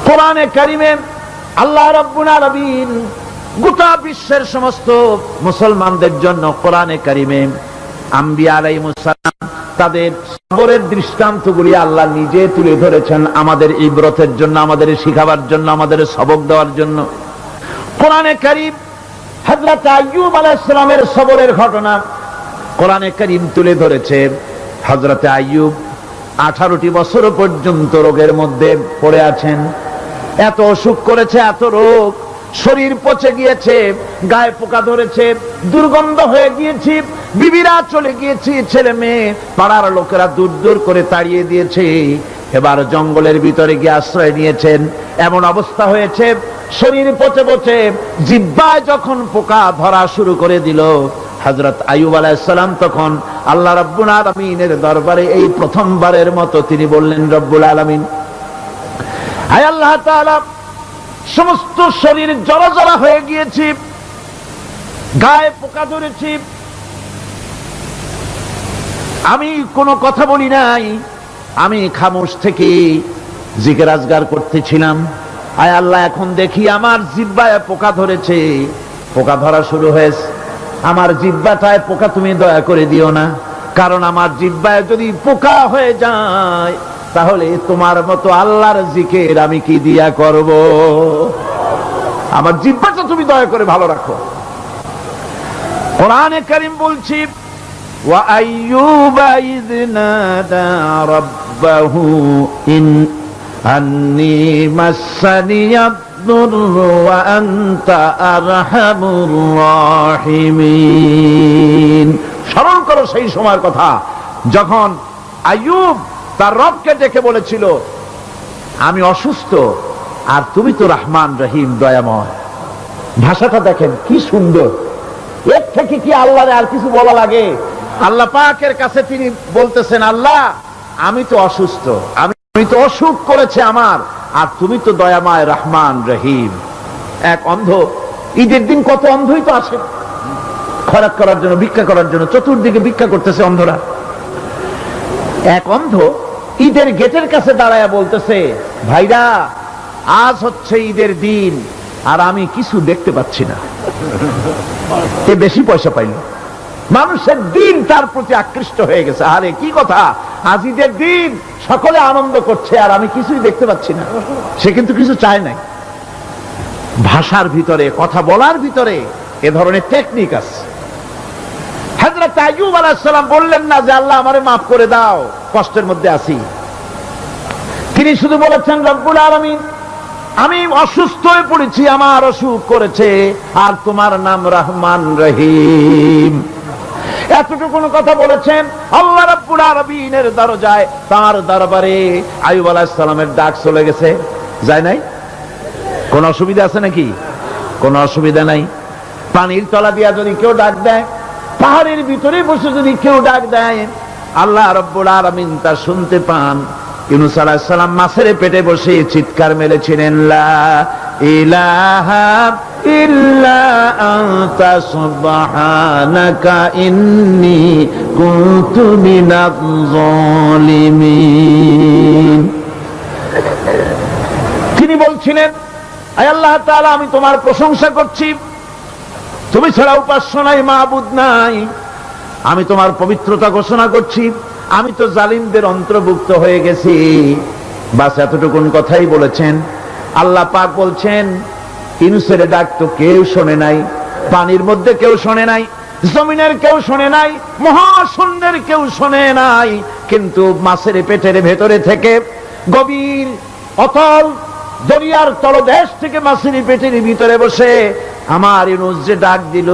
কোরআনে কারিমে আল্লাহ রাব্বুল আলামিন গোটা বিশ্বের সমস্ত মুসলমানদের জন্য কোরআনে কারিমে আম্বিয়া আলাইহিস সালাম তাদের সবরের দৃষ্টান্তগুলি আল্লাহ নিজে তুলে ধরেছেন আমাদের ইবরতের জন্য, আমাদের শিখাবার জন্য, আমাদের সবক দেওয়ার জন্য। কোরআনে কারীম হযরত আইয়ুব আলাইহিস সালামের সবরের ঘটনা কোরআনে কারীম তুলে ধরেছে। হযরত আইয়ুব 18টি বছর পর্যন্ত রোগের মধ্যে পড়ে আছেন। এত অসুখ করেছে, এত রোগ, শরীর পচে গিয়েছে, গায়ে পোকা ধরেছে, দুর্গন্ধ হয়ে গিয়েছে, বিবিরা চলে গিয়েছে, ছেলে মেয়ে পাড়ার লোকেরা দূর দূর করে তাড়িয়ে দিয়েছে। এবার জঙ্গলের ভিতরে গিয়ে আশ্রয় নিয়েছেন। এমন অবস্থা হয়েছে, শরীর পচে পচে জিহ্বায় যখন পোকা ধরা শুরু করে দিল, হযরত আইয়ুব আলাইহিস সালাম তখন আল্লাহ রাব্বুল আলামিনের দরবারে এই প্রথমবারের মতো তিনি বললেন, রব্বুল আলামিন, আয় আল্লাহ তাআলা, সমস্ত শরীর জ্বলা জ্বলা হয়ে গিয়েছে, গায়ে পোকা ধরেছে, আমি কোনো কথা বলি নাই, আমি খামোশ থেকে জিকির আজগার করতেছিলাম। আয় আল্লাহ, এখন দেখি আমার জিহ্বায় পোকা ধরেছে, পোকা ধরা শুরু হয়েছে। আমার জিহ্বাটায় পোকা তুমি দয়া করে দিও না, কারণ আমার জিহ্বায় যদি পোকা হয়ে যায় তাহলে তোমার মতো আল্লাহর জিকির আমি কি দিয়া করব? আমার জিহ্বাটা তুমি দয়া করে ভালো রাখো। কোরআনে কারীম বলছি, ওয়া আইয়ুবা ইয নাদা রাব্বাহু আন্নী মাসসানিয়াদ দুররু ওয়া আনতা আরহামুর রাহিমিন। স্মরণ করো সেই সময়ের কথা যখন আইয়ুব তার রবকে ডেকে বলেছিল, আমি অসুস্থ আর তুমি তো রহমান রহিম, দয়াময়। ভাষাটা দেখেন কি সুন্দর। এর থেকে কি আল্লাহর আর কিছু বলা লাগে? আল্লাহ পাকের কাছে তিনি বলতেছেন, আল্লাহ আমি তো অসুস্থ, আমি তো অসুখ করেছে আমার, আর তুমি তো দয়াময় রহমান রহিম। এক অন্ধ, ঈদের দিন কত অন্ধই তো আসে খয়রাত করার জন্য, ভিক্ষা করার জন্য, চতুর্দিকে ভিক্ষা করতেছে অন্ধরা। এক অন্ধ ঈদের গেটের কাছে দাঁড়ায় বলতেছে, ভাইরা আজ হচ্ছে ঈদের দিন আর আমি কিছু দেখতে পাচ্ছি না। এ বেশি পয়সা পাইল, মানুষের দিন তার প্রতি আকৃষ্ট হয়ে গেছে। আরে কি কথা, আজ ঈদের দিন, সকলে আনন্দ করছে আর আমি কিছুই দেখতে পাচ্ছি না। সে কিন্তু কিছু চায় নাই। ভাষার ভিতরে, কথা বলার ভিতরে এ ধরনের টেকনিক আছে। হযরত আইয়ুব আলাইহিস সালাম বললেন না যে আল্লাহ আমারে মাফ করে দাও, কষ্টের মধ্যে আছি। তিনি শুধু বলেছেন, রব্বুল আলামিন, আমি অসুস্থ হয়ে পড়েছি, আমার অসুখ করেছে, আর তোমার নাম রহমান রহিম। এতটুকু কথা বলেছেন। আল্লাহ রাব্বুল আলামিনের দরজায়, তার দরবারে আইয়ুব আলাইহিস সালামের ডাক চলে গেছে। যায় নাই? কোন অসুবিধা আছে নাকি? কোন অসুবিধা নাই। পানির তলা দিয়া যদি কেউ ডাক দেয়, পাহাড়ের ভিতরে বসে যদি কেউ ডাক দেয়, আল্লাহ রাব্বুল আলামিন তা শুনতে পান। ইউনূস আলাইহিস সালাম মাছের পেটে বসে চিৎকার মেরেছিলেন, লা ইলাহা ইল্লা আনতা সুবহানাকা ইন্নী কুনতু মিনাজ জালিমিন। তিনি বলছিলেন, আয় আল্লাহ তাআলা, আমি তোমার প্রশংসা করছি, তুমি ছাড়া উপাস্য নাই, মাবুদ নাই। আমি তোমার পবিত্রতা ঘোষণা করছি, আমি তো জালিমদের অন্তর্ভুক্ত হয়ে গেছি। বাস এতটুকুন কথাই বলেছেন। আল্লাহ পাক বলছেন, ইউনূসের ডাক তো কেউ শোনে নাই, পানির মধ্যে কেউ শোনে নাই, জমিনের কেউ শোনে নাই, মহাশূন্যের কেউ শোনে নাই, কিন্তু মাছের পেটের ভেতরে থেকে, গভীর অতল দরিয়ার তলদেশ থেকে মাছের পেটের ভিতরে বসে আমার ইউনূস যে ডাক দিল,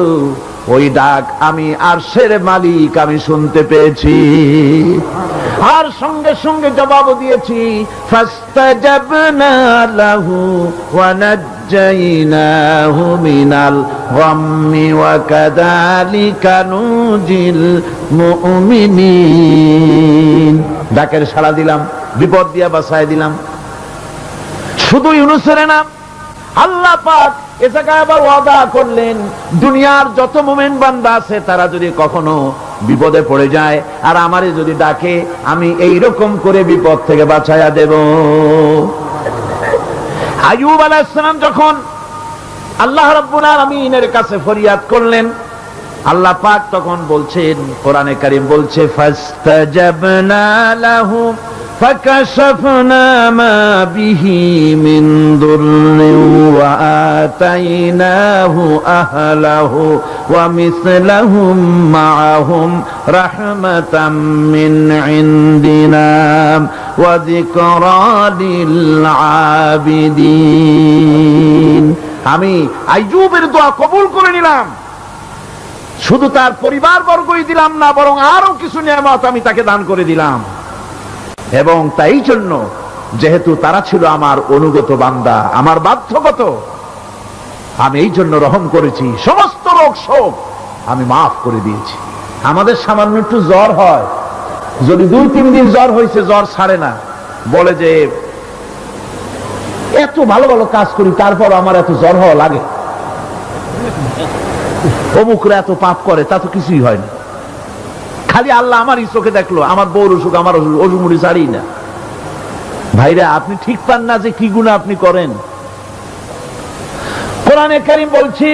ওই ডাক আমি আরশের মালিক আমি শুনতে পেয়েছি, আর সঙ্গে সঙ্গে জবাব দিয়েছি। ফাস্তাজাবনা লাহু ওয়া নাজ্জাইনাহু মিনাল গাম্মি ওয়া কাযালিকা নুজিল মুমিনিন। ডাকের সাড়া দিলাম, বিপদ দিয়া বাঁচায় দিলাম। শুধু ইউনূসের নাম, আল্লাহ পাক এ জায়গায় আবার ওয়াদা করলেন, দুনিয়ার যত মুমিন বান্দা আছে তারা যদি কখনো বিপদে পড়ে যায় আর আমারে যদি ডাকে, আমি এই রকম করে বিপদ থেকে বাঁচায়া দেব। আইয়ুব আলাইহিস সালাম যখন আল্লাহ রাব্বুল আলামিনের কাছে ফরিয়াদ করলেন, আল্লাহ পাক তখন বলছেন, কোরআনে কারীম বলছে, ফাস্তাজাবনা লাহু ফাকাশাফনা মা বিহি মিন দুররিন ওয়া আতাইনাহু আহলাহু ওয়া মিসলাহুম মাআহুম রাহমাতাম মিন ইনদিনা ওয়া যিকরা লিল আবিদিন। আমি আইয়ুবের দোয়া কবুল করে নিলাম, শুধু তার পরিবার বর্গই দিলাম না, বরং আরো কিছু নিয়ামত আমি তাকে দান করে দিলাম। এবং তাই জন্য যেহেতু তারা ছিল আমার অনুগত বান্দা, আমার বাধ্যগত, আমি এই জন্য রহম করেছি, সমস্ত রোগ শোক আমি মাফ করে দিয়েছি। আমাদের সামান্য একটু জ্বর হয়, যদি 2-3 দিন জ্বর হয়েছে, জ্বর ছাড়ে না, বলে যে এত ভালো ভালো কাজ করি তারপর আমার এত জ্বর হওয়া লাগে, অমুকরা এত পাপ করে, তা তো কিছুই হয়নি, খালি আল্লাহ আমার চোখে দেখলো, আমার বউর অসুখ, আমার অসুখ মুড়ি ছাড়ি না। ভাইরা, আপনি ঠিক পান না যে কি গুনাহ আপনি করেন। কোরআনে কারীম বলছি,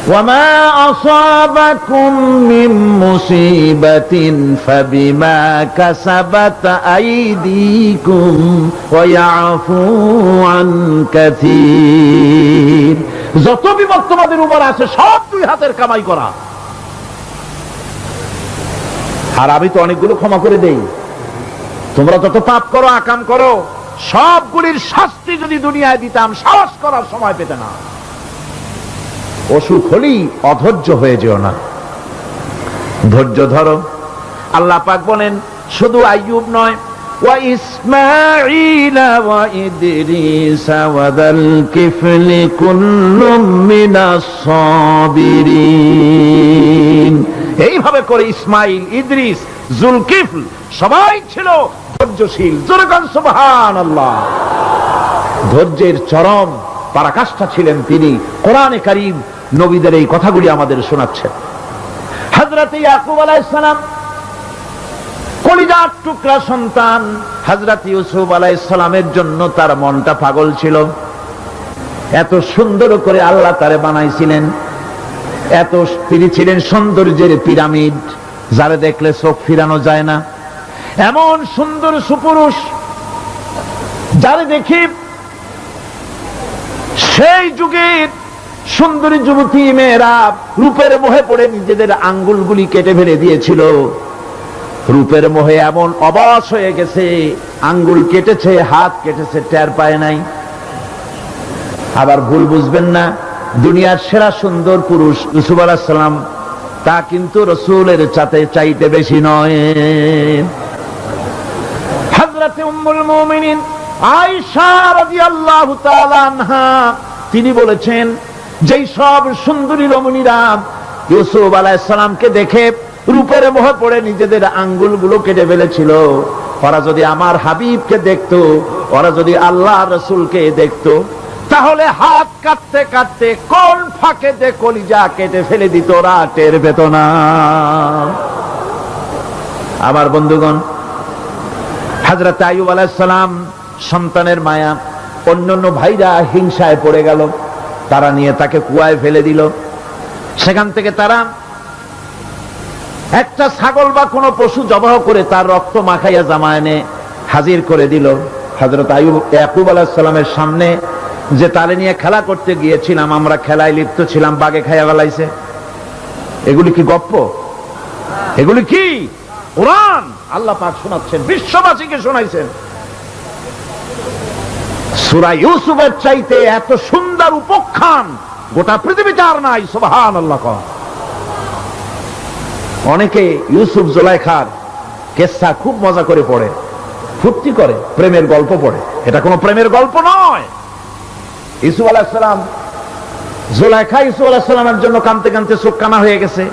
ওয়ামা আসাবাকুম মিন মুসিবাতিন ফাবিমা কাসাবাত আইদিকুম ওয়া ইয়াফু আন কাসীর। যত বিপদ তোমাদের উপর আছে সব দুই হাতের কামাই করা। আর আমি তো অনেকগুলো ক্ষমা করে দেই। তোমরা যত পাপ করো, আকাম করো, সবগুলির শাস্তি যদি দুনিয়ায় দিতাম, সাহস করার সময় পেতে না। অসুখ হলেই অধৈর্য হয়ে যেও না, ধৈর্য ধরো। আল্লাহ পাক বলেন, শুধু আইয়ুব নয়, ওয়া ইসমাঈল ওয়া ইদরিস ওয়া যাল কিফলি কুল্লুম মিনাস সাবিরিন। এইভাবে করে ইসমাইল, ইদ্রিস, জুলকিফল সবাই ছিল ধৈর্যশীল। জোরে বলেন সুবহানাল্লাহ। ধৈর্যের চরম পরাকাষ্ঠা ছিলেন তিনি। কোরআনে কারীম নবীদের এই কথাগুলি আমাদের শোনাচ্ছেন। হযরত ইয়াকুব আলাইহিস সালাম, কলিজার টুকরা সন্তান হযরত ইউসুফ আলাইহিস সালামের জন্য তার মনটা পাগল ছিল। এত সুন্দর করে আল্লাহ তারে বানাইছিলেন, এত তিনি ছিলেন সৌন্দর্যের পিরামিড, যারে দেখলে চোখ ফিরানো যায় না, এমন সুন্দর সুপুরুষ, যারে দেখি সেই যুগের সুন্দরী যুবতী মেয়েরা রূপের মোহে পড়ে নিজেদের আঙ্গুলগুলি কেটে ফেলে দিয়েছিল। রূপের মোহে এমন অবশ হয়ে গেছে, আঙ্গুল কেটেছে, হাত কেটেছে, টের পায় নাই। আবার ভুল বুঝবেন না, দুনিয়ার সেরা সুন্দর পুরুষ ইউসুফ আলাইহিস সালাম, তা কিন্তু রাসূলের চাইতে বেশি নয়। হযরত উম্মুল মুমিনিন আয়েশা রাদিয়াল্লাহু তাআলা আনহা তিনি বলেছেন, যেই সব সুন্দরী রমণীরা ইউসুফ আলাইহিস সালামকে দেখে রূপের মোহে পড়ে নিজেদের আঙ্গুলগুলো কেটে ফেলেছিল, ওরা যদি আমার হাবিবকে দেখতো, ওরা যদি আল্লাহ রাসূলকে দেখতো, তাহলে হাত কাটতে কাটতে কোন ফাঁকে যে কলিজা কেটে ফেলে দিত, ওরা টের পেত না। আমার বন্ধুগণ, হযরত আইয়ুব আলাইহিস সালাম সন্তানের মায়া, অন্যান্য ভাইরা হিংসায় পড়ে গেল, তারা নিয়ে তাকে কুয়ায় ফেলে দিল। সেখান থেকে তারা একটা ছাগল বা কোনো পশু জবাহ করে তার রক্ত মাখাইয়া জামায় এনে হাজির করে দিল। হযরত ইয়াকুব আলাইহিস সালামের সামনে যে তারে নিয়ে খেলা করতে গিয়েছিলাম, আমরা খেলায় লিপ্ত ছিলাম, বাগে খাইয়া ফেলাইছে। এগুলি কি গপ্প? এগুলি কি কোরআন? আল্লাহ পাক শোনাচ্ছেন, বিশ্ববাসীকে শোনাইছেন। সূরা ইউসুফের চাইতে এত সুন্দর উপখ্যান গোটা পৃথিবীতে আর নাই। সুবহানাল্লাহ। অনেকে ইউসুফ জুলাইখার কিসসা খুব মজা করে পড়ে, ফুর্তি করে, প্রেমের গল্প পড়ে। এটা কোনো প্রেমের গল্প নয়। ইউসুফ আলাইহিস সালাম, জুলাইখা ইউসুফ আলাইহিস সালামের জন্য কাঁদতে কাঁদতে চোখ কানা হয়ে গেছে।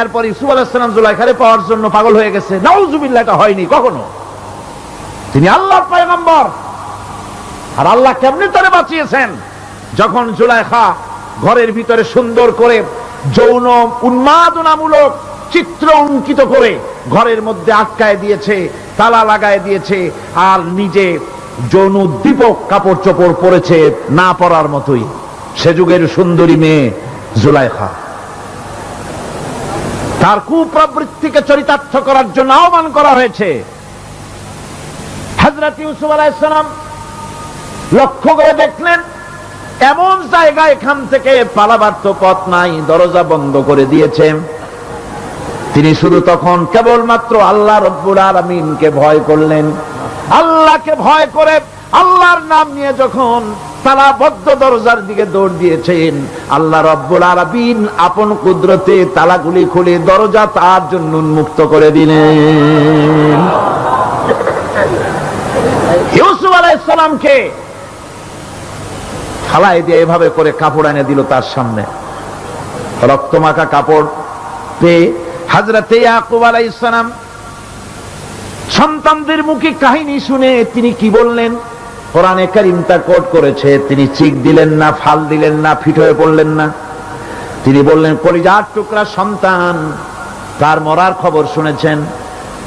এরপর ইউসুফ আলাইহিস সালাম জুলাইখারে পাওয়ার জন্য পাগল হয়ে গেছে। নাউজুবিল্লাহ, এটা হয়নি কখনো। তিনি আল্লাহর পয়গম্বর, আর আল্লাহ কেমনে তারে বাঁচিয়েছেন? যখন জুলাইখা ঘরের ভিতরে সুন্দর করে যৌন উন্মাদনামূলক চিত্র অঙ্কিত করে ঘরের মধ্যে আটকায় দিয়েছে, তালা লাগায় দিয়েছে, আর নিজে যৌন উদ্দীপক কাপড় চোপড় পরেছে, না পরার মতোই, সে যুগের সুন্দরী মেয়ে জুলাইখা। তার কুপ্রবৃত্তিকে চরিতার্থ করার জন্য আহ্বান করা হয়েছে। হযরত ইউসুফ আলাইহিস সালাম লক্ষ্য করে দেখলেন এমন জায়গা, এখান থেকে পালাবার তো পথ নাই, দরজা বন্ধ করে দিয়েছে। তিনি শুধু তখন কেবলমাত্র আল্লাহ রব্বুল আলামিনকে ভয় করলেন। আল্লাহকে ভয় করে আল্লাহর নাম নিয়ে যখন তালাবদ্ধ দরজার দিকে দৌড় দিয়েছেন, আল্লাহ রব্বুল আলামিন আপন কুদরতে তালাগুলি খুলে দরজা তার জন্য উন্মুক্ত করে দিলেন। ইউসুফ আলাইহিস সালামকে ফালাই দিয়ে এভাবে করে কাপড় এনে দিল তার সামনে, রক্তমাখা কাপড় পেয়ে হযরত ইয়াকুব আলাইহিস সালাম সন্তানদের মুখে কাহিনী শুনে তিনি কি বললেন? কোরআনে কারীম তা কোট করেছে, তিনি চিক দিলেন না, ফাল দিলেন না, ফিট হয়ে পড়লেন না। তিনি বললেন, কলিজার টুকরা সন্তান তার মরার খবর শুনেছেন।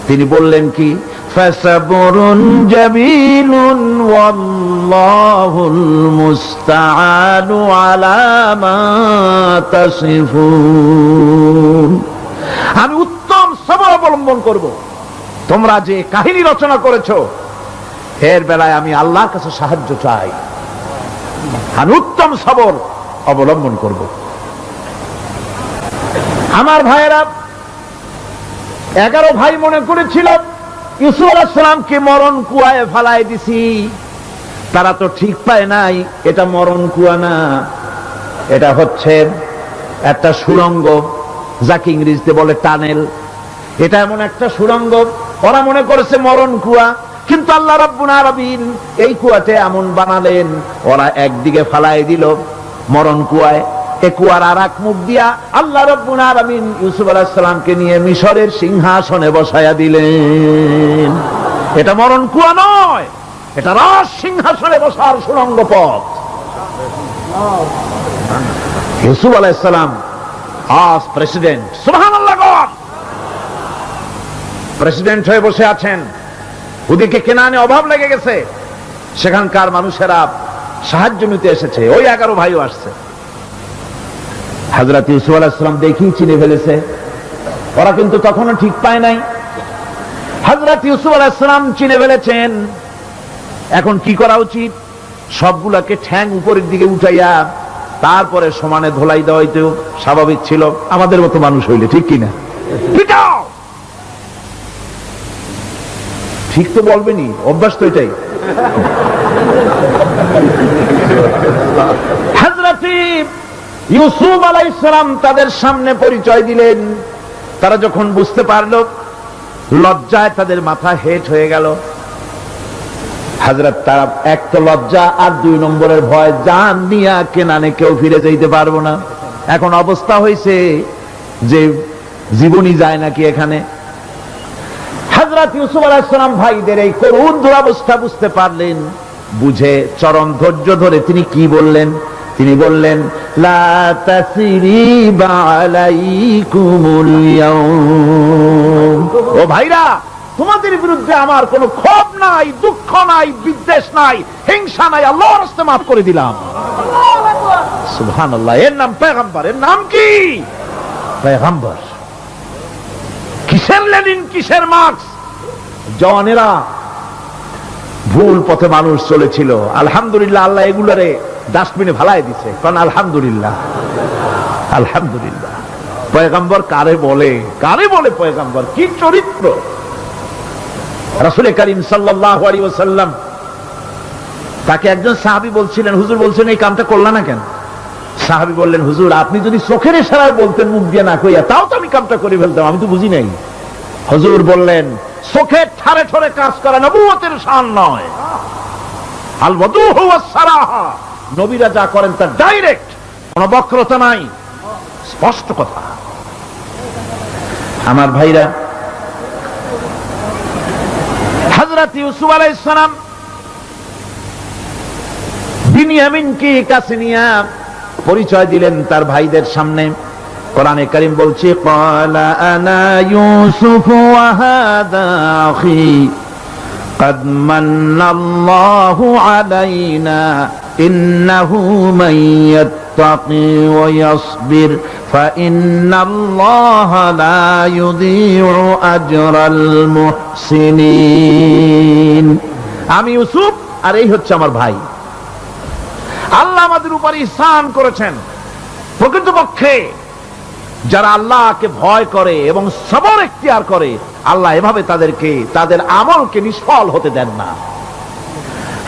তিনি বললেন কি? ফাসাবরুন জামিলুন ওয়াল্লাহুল মুস্তাআনু আলা মা তাসিফুন। আমি উত্তম সবর অবলম্বন করব। তোমরা যে কাহিনী রচনা করেছো এর বেলায় আমি আল্লাহর কাছে সাহায্য চাই। আমি উত্তম সবর অবলম্বন করব। আমার ভাইয়েরা, 11 ভাই মনে করেছিল ইউসুফ আলাইহিস সালামকে মরণ কুয়ায় ফালায় দিছি। তারা তো ঠিক পায় নাই এটা মরণ কুয়া না, এটা হচ্ছে একটা সুড়ঙ্গ, যাকে ইংরেজিতে বলে টানেল। এটা এমন একটা সুড়ঙ্গ, ওরা মনে করেছে মরণ কুয়া, কিন্তু আল্লাহ রাব্বুল আলামিন এই কুয়াতে এমন বানালেন, ওরা একদিকে ফালায় দিল মরণ কুয়ায়, এই কুয়ার আরেক মুখ দিয়া আল্লাহ রাব্বুল আলামিন ইউসুফ আলাইহিস সালামকে নিয়ে মিশরের সিংহাসনে বসায়া দিলেন। এটা মরণ কুয়া নয়, এটা রাজ সিংহাসনে বসার সুড়ঙ্গ পথ। ইউসুফ আলাইহিস সালাম আজ প্রেসিডেন্ট, সুবহানাল্লাহ, প্রেসিডেন্ট হয়ে বসে আছেন। ওদিকে কেনানে অভাব লেগে গেছে, সেখানকার মানুষেরা সাহায্য নিতে এসেছে, ওই 11 ভাইও আসছে। হযরত ইউসুফ আলাইহিস সালাম দেখেই চিনে ফেলেছে, ওরা কিন্তু তখনও ঠিক পায় নাই। হযরত ইউসুফ আলাইহিস সালাম চিনে ফেলেছেন। এখন কি করা উচিত? সবগুলাকে ঠ্যাং উপরের দিকে উঠাইয়া তারপরে সমানে ধোলাই দেওয়াই তো স্বাভাবিক ছিল, আমাদের মতো মানুষ হইলে, ঠিক কিনা? পিটাও, ঠিক তো বলবেনি, অভ্যাস তো এটাই। হযরত ইউসুফ আলাইহিস সালাম তাদের সামনে পরিচয় দিলেন। তারা যখন বুঝতে পারল, লজ্জায় তাদের মাথা হেট হয়ে গেল। হযরত, তারা এক তো লজ্জা, আর 2 নম্বরের ভয়, জান নিয়া কেনানে কেউ ফিরে যাইতে পারবো না। এখন অবস্থা হয়েছে যে জীবনই যায় নাকি এখানে। হযরত ইউসুফ আলাইহিস সালাম ভাইদের এই করুণ দুরবস্থা বুঝতে পারলেন, বুঝে চরম ধৈর্য ধরে তিনি কি বললেন? তিনি বললেন, লা তাসরিবা আলাইকুমুল ইয়াউম। ও ভাইরা, তোমাদের বিরুদ্ধে আমার কোনো ক্ষোভ নাই, দুঃখ নাই, বিদ্বেষ নাই, হিংসা নাই, আল্লাহর রাস্তায় মাফ করে দিলাম। সুবহানাল্লাহ। এর নাম পয়গম্বর। এর নাম কি? পয়গম্বর। কিসের লেনিন, কিসের মার্কস? জওয়ানেরা, ভুল পথে মানুষ চলেছিল, আলহামদুলিল্লাহ আল্লাহ এগুলারে ডাস্টবিনে ফালাই দিছে। কারণ আলহামদুলিল্লাহ, আলহামদুলিল্লাহ। পয়গম্বর কারে বলে? কারে বলে পয়গম্বর? কি চরিত্র! রাসূল করিম সাল্লাল্লাহু আলাইহি ওয়াসাল্লাম, তাকে একজন সাহাবী বলছিলেন, হুজুর বলছেন এই কামটা করলা না কেন? সাহাবী বললেন, হুজুর আপনি যদি চোখের ইশারায় বলতেন মুখ দিয়ে না কইয়া, তাও তো আমি কামটা করে ফেলতাম, আমি তো বুঝি নাই। হুজুর বললেন, চোখের ঠারে ঠারে কাজ করা নবুয়তের শান নয়। আল ওয়াদুহু ওয়াস সারাহা, নবীরা যা করেন তা ডাইরেক্ট, কোনো বক্রতা নাই, স্পষ্ট কথা। আমার ভাইরা, হযরত ইউসুফ আলাইহিস সালাম বিনিয়ামিনকে কাছে নিয়ে পরিচয় দিলেন তার ভাইদের সামনে। কোরআনে কারীম বলছে, ক্বালা আনা ইউসুফ ওয়া হাদা আখি قد من الله علينا إنه من يتقي ويصبر فإن الله لا يضيع أجر المحسنين। আমি ইউসুফ আর এই হচ্ছে আমার ভাই। আল্লাহ আমাদের উপর ইহসান করেছেন। প্রকৃতপক্ষে যারা আল্লাহকে ভয় করে এবং সবর এখতিয়ার করে, আল্লাহ এভাবে তাদেরকে তাদের আমলকে নিষ্ফল হতে দেন না।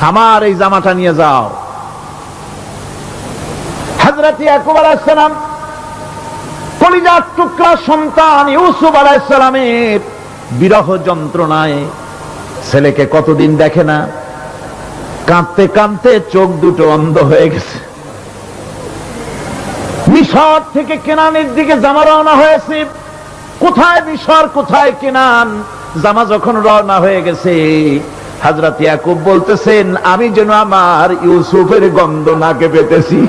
আমার এই জামাটা নিয়ে যাও। হযরত ইয়াকুব আলাইহিস সালাম কলিজার টুকরা সন্তান ইউসুফ আলাইহিস সালামের বিরহ যন্ত্রণায় ছেলেকে কতদিন দেখে না, কাঁদতে কাঁদতে চোখ দুটো অন্ধ হয়ে গেছে। মিশর থেকে কেনানের দিকে জামা রওনা হয়েছে। কোথায় মিশর, কোথায় কেনান? জামা যখন রওনা হয়ে গেছে, হযরত ইয়াকুব বলতেছেন, আমি যেন আমার ইউসুফের গন্ধ নাকে পেতেছি।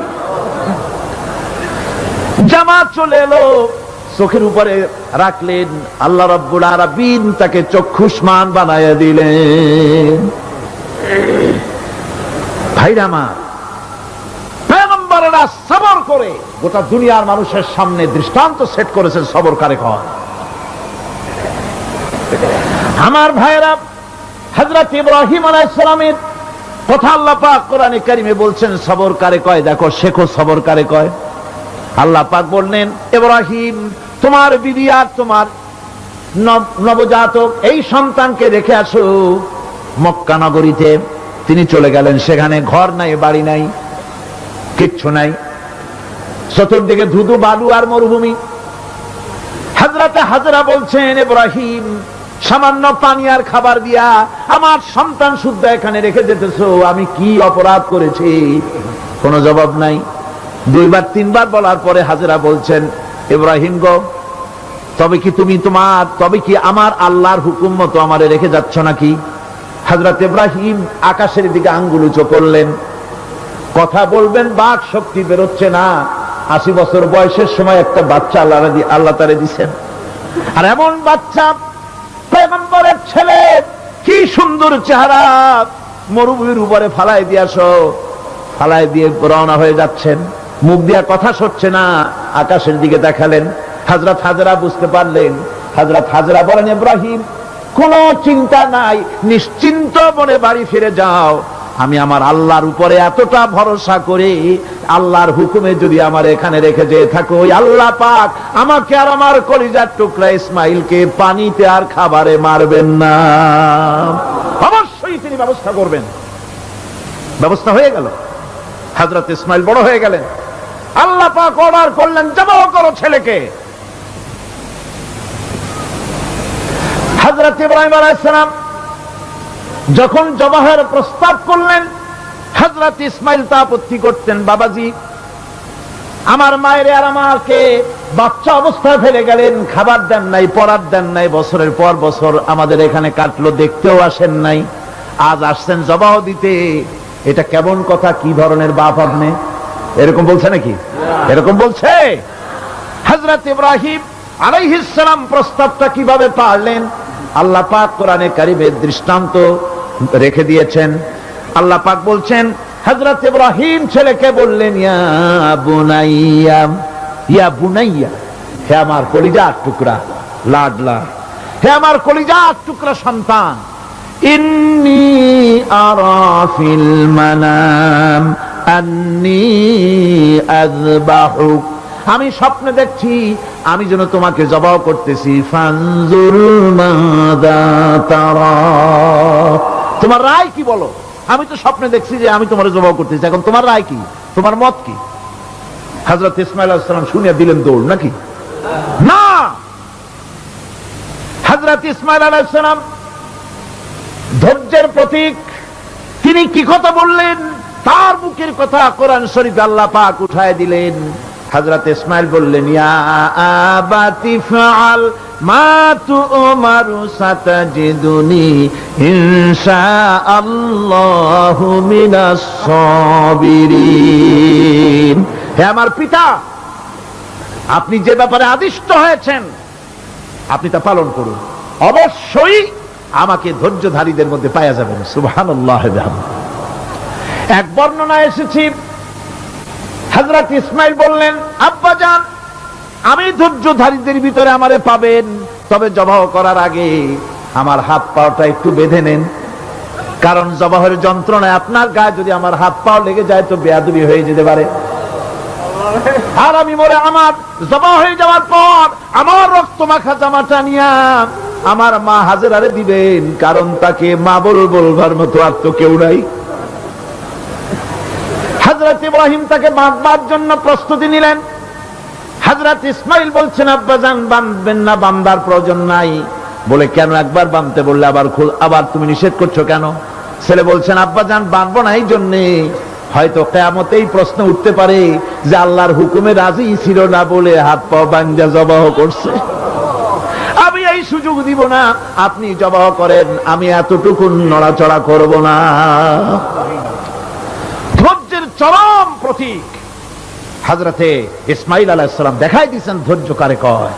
জামা চলে এলো, চোখের উপরে রাখলেন, আল্লাহ রাব্বুল আলামিন তাকে চক্ষুষ্মান বানায়া দিলেন। ভাইরা আমার, পয়গম্বরেরা সবর করে গোটা দুনিয়ার মানুষের সামনে দৃষ্টান্ত সেট করেছেন সবর কারে কয়। আমার ভাইরা, হযরত ইব্রাহিম আলাইহিস সালামের কথা আল্লাহ পাক কোরআনে কারিমে বলছেন সবর কারে কয়। দেখো, শেখো সবর কারে কয়। আল্লাহ পাক বললেন, ইব্রাহিম তোমার বিবি আর তোমার নবজাতক এই সন্তানকে রেখে আসো মক্কা নগরীতে। তিনি চলে গেলেন। সেখানে ঘর নাই, বাড়ি নাই, কিচ্ছু নাই, চতুর্দিকে ধুধু বালু আর মরুভূমি। হযরতে হাজরা বলছেন, ইব্রাহিম সামান্য পানি আর খাবার দিয়া আমার সন্তান শুদ্ধ এখানে রেখে যেতেছো, আমি কি অপরাধ করেছি? কোনো জবাব নাই। দুইবার তিনবার বলার পরে হাজরা বলছেন, ইব্রাহিম গো, তবে কি আমার আল্লাহর হুকুম মতো আমারে রেখে যাচ্ছ নাকি? হযরত ইব্রাহিম আকাশের দিকে আঙ্গুল উঁচু করলেন। কথা বলবেন, বাক শক্তি বেরোচ্ছে না। 80 বছর বয়সের সময় একটা বাচ্চা আল্লাহ তারে দিচ্ছেন। আর এমন বাচ্চা, পয়গম্বরের ছেলে, কি সুন্দর চেহারা, মরুভূমির উপরে ফালাই দিয়াছো। ফালাই দিয়ে রওনা হয়ে যাচ্ছেন, মুখ দিয়া কথা সরছে না, আকাশের দিকে দেখালেন। হযরত হাজরা বুঝতে পারলেন। হযরত হাজরা বলেন, ইব্রাহিম কোনো চিন্তা নাই, নিশ্চিন্ত মনে বাড়ি ফিরে যাও। আমি আমার আল্লাহর উপরে এতটা ভরসা করি, আল্লাহর হুকুমে যদি আমার এখানে রেখে যেয়ে থাকো, আল্লাহ পাক আমাকে আর আমার কলিজার টুকরা ইসমাইলকে পানিতে আর খাবারে মারবেন না, অবশ্যই তিনি ব্যবস্থা করবেন। ব্যবস্থা হয়ে গেল। হযরত ইসমাইল বড় হয়ে গেলেন। আল্লাহ পাক অর্ডার করলেন, জবাহ করো ছেলেকে। হযরত ইব্রাহিম আলাইহিস সালাম যখন জবাহের প্রস্তাব করলেন, হযরত ইসমাইল তা আপত্তি করতেন, বাবাজি আমার মায়ের আর আমাকে বাচ্চা অবস্থায় ফেলে গেলেন, খাবার দেন নাই, পড়ার দেন নাই, বছরের পর বছর আমাদের এখানে কাটলো, দেখতেও আসেন নাই, আজ আসছেন জবাহ দিতে। এটা কেমন কথা? কি ধরনের বাপ আপনি? এরকম বলছে নাকি? এরকম বলছে? হযরত ইব্রাহিম আলাইহিস সালাম প্রস্তাবটা কিভাবে পারলেন? আল্লাহ পাক কোরআনে কারিমে দৃষ্টান্ত রেখে দিয়েছেন। আল্লাহ পাক বলছেন, হযরত ইব্রাহিম ছেলেকে বললেন, ইয়া বুনাইয়া, ইয়া বুনাইয়া, হে আমার কলিজার টুকরা লাডলা, হে আমার কলিজার টুকরা সন্তান, ইন্নী আরা ফিল মানাম আন্নী আযবাহুক, আমি স্বপ্নে দেখছি আমি যেন তোমাকে জবাহ করতেছি। ফানজুর মাযা তারা, তোমার রায় কি বলো? আমি তো স্বপ্নে দেখছি যে আমি তোমার জবাহ করতেছি, এখন তোমার রায় কি, তোমার মত কি? হযরত ইসমাঈল আলাইহিস সালাম শুনিয়া দিলেন দৌড়, নাকি না? হযরত ইসমাঈল আলাইহিস সালাম ধৈর্যের প্রতীক, তিনি কি কথা বললেন? তার মুখের কথা কোরআন শরীফে আল্লাহ পাক উঠায় দিলেন। হযরত ইসমাঈল বললেন, ইয়া আবাতি ফাআল মা তু'মারু সাতাজিদুনি ইনশাআল্লাহু মিনাস সাবিরিন, হে আমার পিতা, আপনি যে ব্যাপারে আদিষ্ট হয়েছেন আপনি তা পালন করুন, অবশ্যই আমাকে ধৈর্যধারীদের মধ্যে পাওয়া যাবে না। সুবহানাল্লাহ। এক বর্ণনা এসেছে হযরত ইসমাইল বললেন, আব্বাজান আমি ধৈর্যধারীদের ভিতরে আমারে পাবেন, তবে জবাহ করার আগে আমার হাত পাটা একটু বেঁধে নেন, কারণ জবাহের যন্ত্রণায় আপনার গায়ে যদি আমার হাত পাও লেগে যায় তো বেয়াদবি হয়ে যেতে পারে। আর আমি মরে আমার জবাহ হয়ে যাওয়ার পর আমার রক্ত মাখা জামাটা নিয়া আমার মা হাজেরারে দিবেন, কারণ তাকে মা বলবার মতো আর তো কেউ নাই। হযরত ইব্রাহিম তাকে বাঁধবার জন্য প্রস্তুতি নিলেন। হযরত ইসমাইল বলছেন, আব্বাজান বাঁধবেন না, বাঁধার প্রয়োজন নাই। বলে কেন? একবার বাঁধতে বললে আবার তুমি নিষেধ করছো কেন? ছেলে বলছেন, আব্বাজান বাঁধবো না এই জন্যে, হয়তো কিয়ামতেই প্রশ্ন উঠতে পারে যে আল্লাহর হুকুমে রাজি ছিল না বলে হাত পা বাঁধা জবাহ করছে। আমি এই সুযোগ দিব না, আপনি জবাহ করেন, আমি এতটুকু নড়াচড়া করব না। ধৈর্যের চরম প্রতীক হযরতে ইসমাইল আলাইহিস সালাম দেখাই দিয়েছেন ধৈর্য কারে কয়।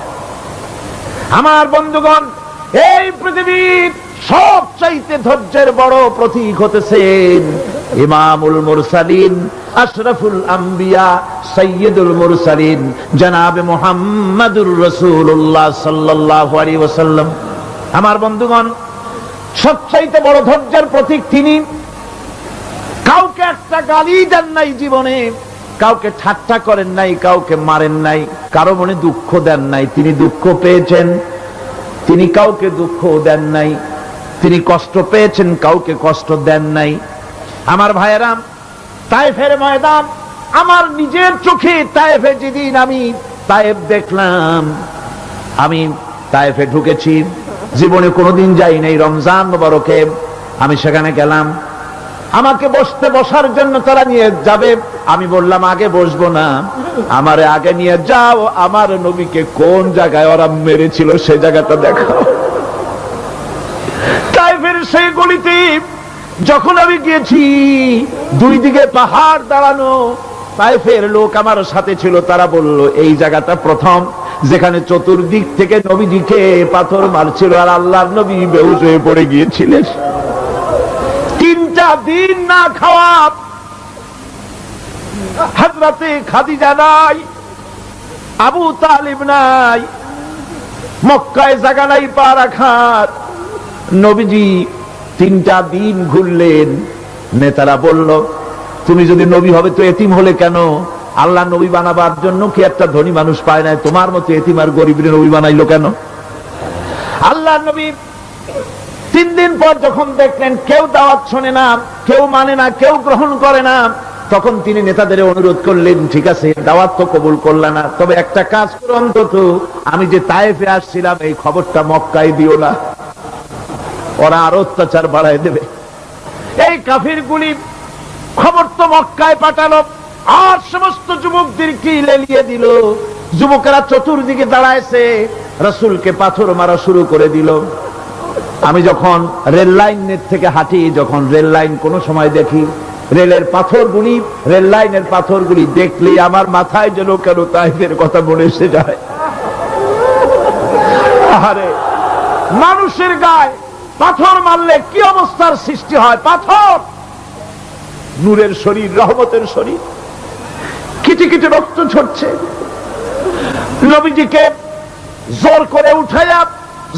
আমার বন্ধুগণ, এই পৃথিবীর সবচাইতে ধৈর্যের বড় প্রতীক হতেছেন ইমামুল মুরসালিন, আশরাফুল আম্বিয়া, সাইয়্যিদুল মুরসালিন জনাবে মুহাম্মাদুর রাসূলুল্লাহ সাল্লাল্লাহু আলাইহি ওয়াসাল্লাম। আমার বন্ধুগণ, সবচাইতে বড় ধৈর্যের প্রতীক তিনি। কাউকে একটা গালি দেন নাই জীবনে, কাউকে ঠাট্টা করেন নাই, কাউকে মারেন নাই, কারো মনে দুঃখ দেন নাই। তিনি দুঃখ পেয়েছেন, তিনি কাউকে দুঃখ দেন নাই। তিনি কষ্ট পেয়েছেন, কাউকে কষ্ট দেন নাই। আমার ভাইয়েরা, তায়েফের ময়দান, আমার নিজের চোখে তায়েফে যেদিন আমি তায়েফ দেখলাম, আমি তায়েফে ঢুকেছি, জীবনে কোনোদিন যাই নাই। রমজান মুবারকে আমি সেখানে গেলাম, আমাকে বসার জন্য তারা নিয়ে যাবে। আমি বললাম আগে বসবো না, আমারে আগে নিয়ে যাও, আমার নবীকে কোন জায়গায় ওরা মেরেছিল সে জায়গাটা দেখাও। তায়েফের সেই গলিতে যখন আমি গিয়েছি, দুই দিকে পাহাড় দাঁড়ানো, তায়েফের লোক আমার সাথে ছিল, তারা বলল এই জায়গাটা প্রথম যেখানে চতুর্দিক থেকে নবীজিকে পাথর মারছিল আর আল্লাহর নবী বেহুশ হয়ে পড়ে গিয়েছিলেন। 3টা দিন না খাওয়া, হযরতে খাদিজা নাই, আবু তালিব নাই, মক্কায় জায়গা নাই পা রাখার। নবীজি 3টা দিন ঘুরলেন। নেতারা বলল, তুমি যদি নবী হবে তো এতিম হলে কেন? আল্লাহ নবী বানাবার জন্য কি একটা ধনী মানুষ পায় না? তোমার মতো এতিম আর গরিবের নবী বানাইলো কেন? আল্লাহ নবী 3 দিন পর যখন দেখলেন কেউ দাওয়াত শোনে না, কেউ মানে না, কেউ গ্রহণ করে না, তখন তিনি নেতাদের অনুরোধ করলেন, ঠিক আছে দাওয়াত তো কবুল করলা না, তবে একটা কাজ করো, অন্তত আমি যে তায়েফে আসছিলাম এই খবরটা মক্কায় দিও না, ওরা আরো অত্যাচার বাড়ায় দেবে। এই কাফিরগুলি খবর তো মক্কায় পাঠালো, আর সমস্ত যুবকদেরকে লেলিয়ে দিল। যুবকেরা চতুর্দিকে দাঁড়াইছে, রাসূলকে পাথর মারা শুরু করে দিল। আমি যখন রেল লাইনের থেকে হাঁটি, যখন রেল লাইন কোনো সময় দেখি, রেলের পাথরগুলি, রেল লাইনের পাথরগুলি দেখলে আমার মাথায় যেন কেন তায়েফের কথা মনে এসে যায়। আরে মানুষের গায়ে পাথর মারলে কি অবস্থার সৃষ্টি হয়? পাথর নূরের শরীর, রহমতের শরীর, কিটি কিটি রক্ত ঝরছে। নবীজিকে জোর করে উঠাইয়া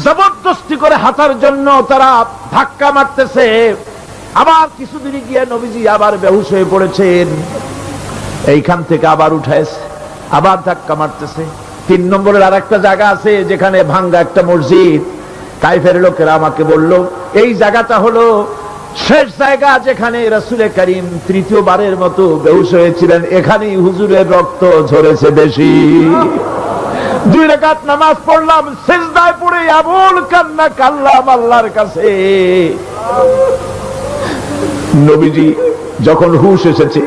জবরদস্তি করে হাঁটার জন্য তারা ধাক্কা মারতেছে। আবার কিছুদিন গিয়ে নবীজি আবার বেহুশ হয়ে পড়েছেন, এইখান থেকে আবার উঠাইছে, আবার ধাক্কা মারতেছে। 3 নম্বরের আর একটা জায়গা আছে যেখানে ভাঙ্গা একটা মসজিদ। তায়েফের লোকেরা আমাকে বলল এই জায়গাটা হলো শেষ জায়গা যেখানে রাসূল করিম 3য়বারের মতো বেহুশ হয়েছিলেন, এখানেই হুজুরের রক্ত ঝরেছে বেশি। 2 রাকাত নামাজ পড়লাম, সিজদায় পড়ে আবুল কান্না কাল্লাম আল্লাহর কাছে। নবীজি যখন হুশ এসেছে,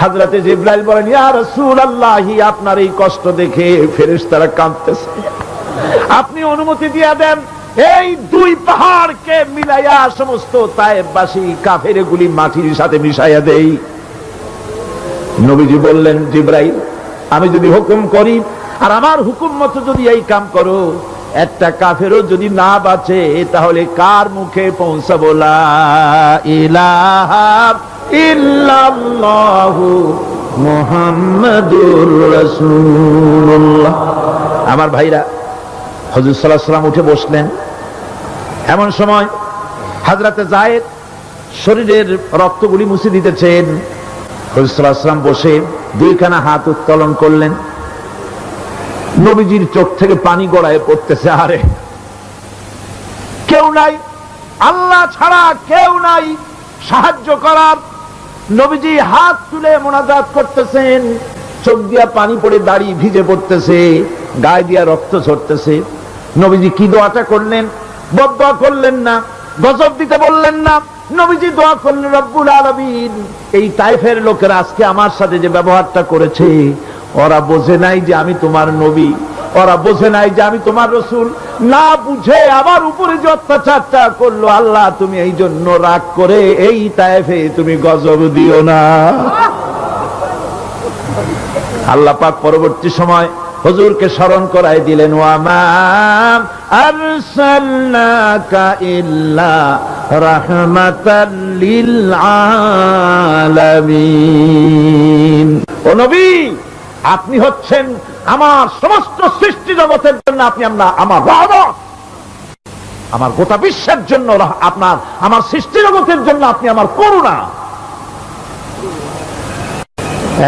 হযরতে জিবরাইল বলেন, ইয়া রাসূলুল্লাহ, আপনার এই কষ্ট দেখে ফেরেশতারা কাঁদতেছে, আপনি অনুমতি দিয়ে দেন এই 2 পাহাড়কে মিলাইয়া সমস্ত তায়েফবাসী কাফেরগুলি মাটির সাথে মিশাইয়া দেই। নবীজি বললেন, জিবরাইল, আমি যদি হুকুম করি আর আমার হুকুম মতো যদি এই কাম করো, একটা কাফেরও যদি না বাঁচে তাহলে কার মুখে পৌঁছাবো? লা ইলাহা ইল্লাল্লাহু মুহাম্মাদুর রাসূলুল্লাহ। আমার ভাইরা, হুজুর সাল্লাল্লাহু আলাইহি ওয়াসাল্লাম উঠে বসলেন। এমন সময় হযরতে যায়েদ শরীরের রক্তগুলি মুছে দিতেছেন। হুজুর সাল্লাল্লাহু আলাইহি ওয়াসাল্লাম বসে দুইখানা হাত উত্তোলন করলেন। নবীজির চোখ থেকে পানি গড়ায় পড়তেছে। আরে কেউ নাই, আল্লাহ ছাড়া কেউ নাই সাহায্য করার। নবীজি হাত তুলে মোনাজাত করতেছেন, চোখ দিয়া পানি পড়ে দাড়ি ভিজে পড়তেছে, গায়ে দিয়া রক্ত ঝরতেছে। নবীজি কি দোয়াটা করলেন? বদদোয়া করলেন না, গজব দিতে বললেন না। নবীজি দোয়া করলেন, রব্বুল আলামিন, এই তায়েফের লোকেরা আজকে আমার সাথে যে ব্যবহারটা করেছে, ওরা বোঝে নাই যে আমি তোমার নবী, ওরা বোঝে নাই যে আমি তোমার রাসূল। না বুঝে আমার উপরে যে অত্যাচারটা করলো, আল্লাহ তুমি এই জন্য রাগ করে এই তায়েফে তুমি গজব দিও না। আল্লাহ পাক পরবর্তী সময় হুজুরকে স্মরণ করায় দিলেন, ওয়া মা আরসালনাকা ইল্লা রাহমাতাল লিল আলামিন। ও নবী, আপনি হচ্ছেন আমার সমস্ত সৃষ্টি জগতের জন্য, আপনি আমার রহমত, আমার গোটা বিশ্বের জন্য আপনার, আমার সৃষ্টি জগতের জন্য আপনি আমার করুণা।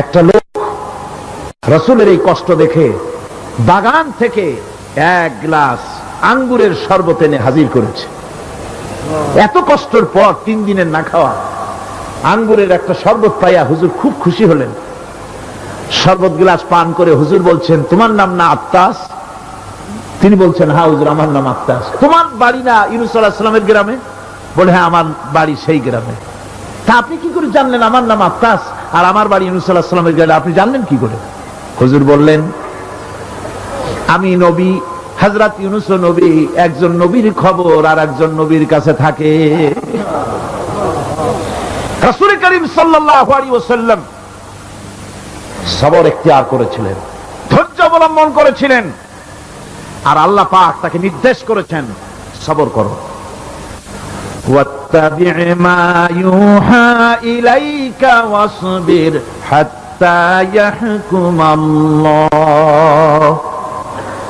একটা লোক রাসূলের এই কষ্ট দেখে বাগান থেকে এক গ্লাস আঙ্গুরের শরবত এনে হাজির করেছে। এত কষ্টের পর 3 দিনের না খাওয়া আঙ্গুরের একটা শরবত পাইয়া হুজুর খুব খুশি হলেন। শরবত গ্লাস পান করে হুজুর বলছেন, তোমার নাম না আত্তাস? তিনি বলছেন, হ্যাঁ হুজুর, আমার নাম আত্তাস। তোমার বাড়ি না ইউনূস আলাইহিস সালামের গ্রামে? বলে, হ্যাঁ আমার বাড়ি সেই গ্রামে। তা আপনি কি করে জানলেন আমার নাম আত্তাস আর আমার বাড়ি ইউনূস আলাইহিস সালামের গ্রামে? আপনি জানলেন কি করে? হুজুর বললেন, আমি নবী, হযরত ইউনূস নবী, একজন নবীর খবর আর একজন নবীর কাছে থাকে। রাসূল করিম সাল্লাল্লাহু আলাইহি ওয়াসাল্লাম সবর ইখতিয়ার করেছিলেন, ধৈর্য অবলম্বন করেছিলেন, আর আল্লাহ পাক তাকে নির্দেশ করেছেন, সবর করো। ওয়াত্তাবি' মা ইউহা ইলাইকা ওয়াসবির হাত্তা ইয়াহকুমাল্লাহ।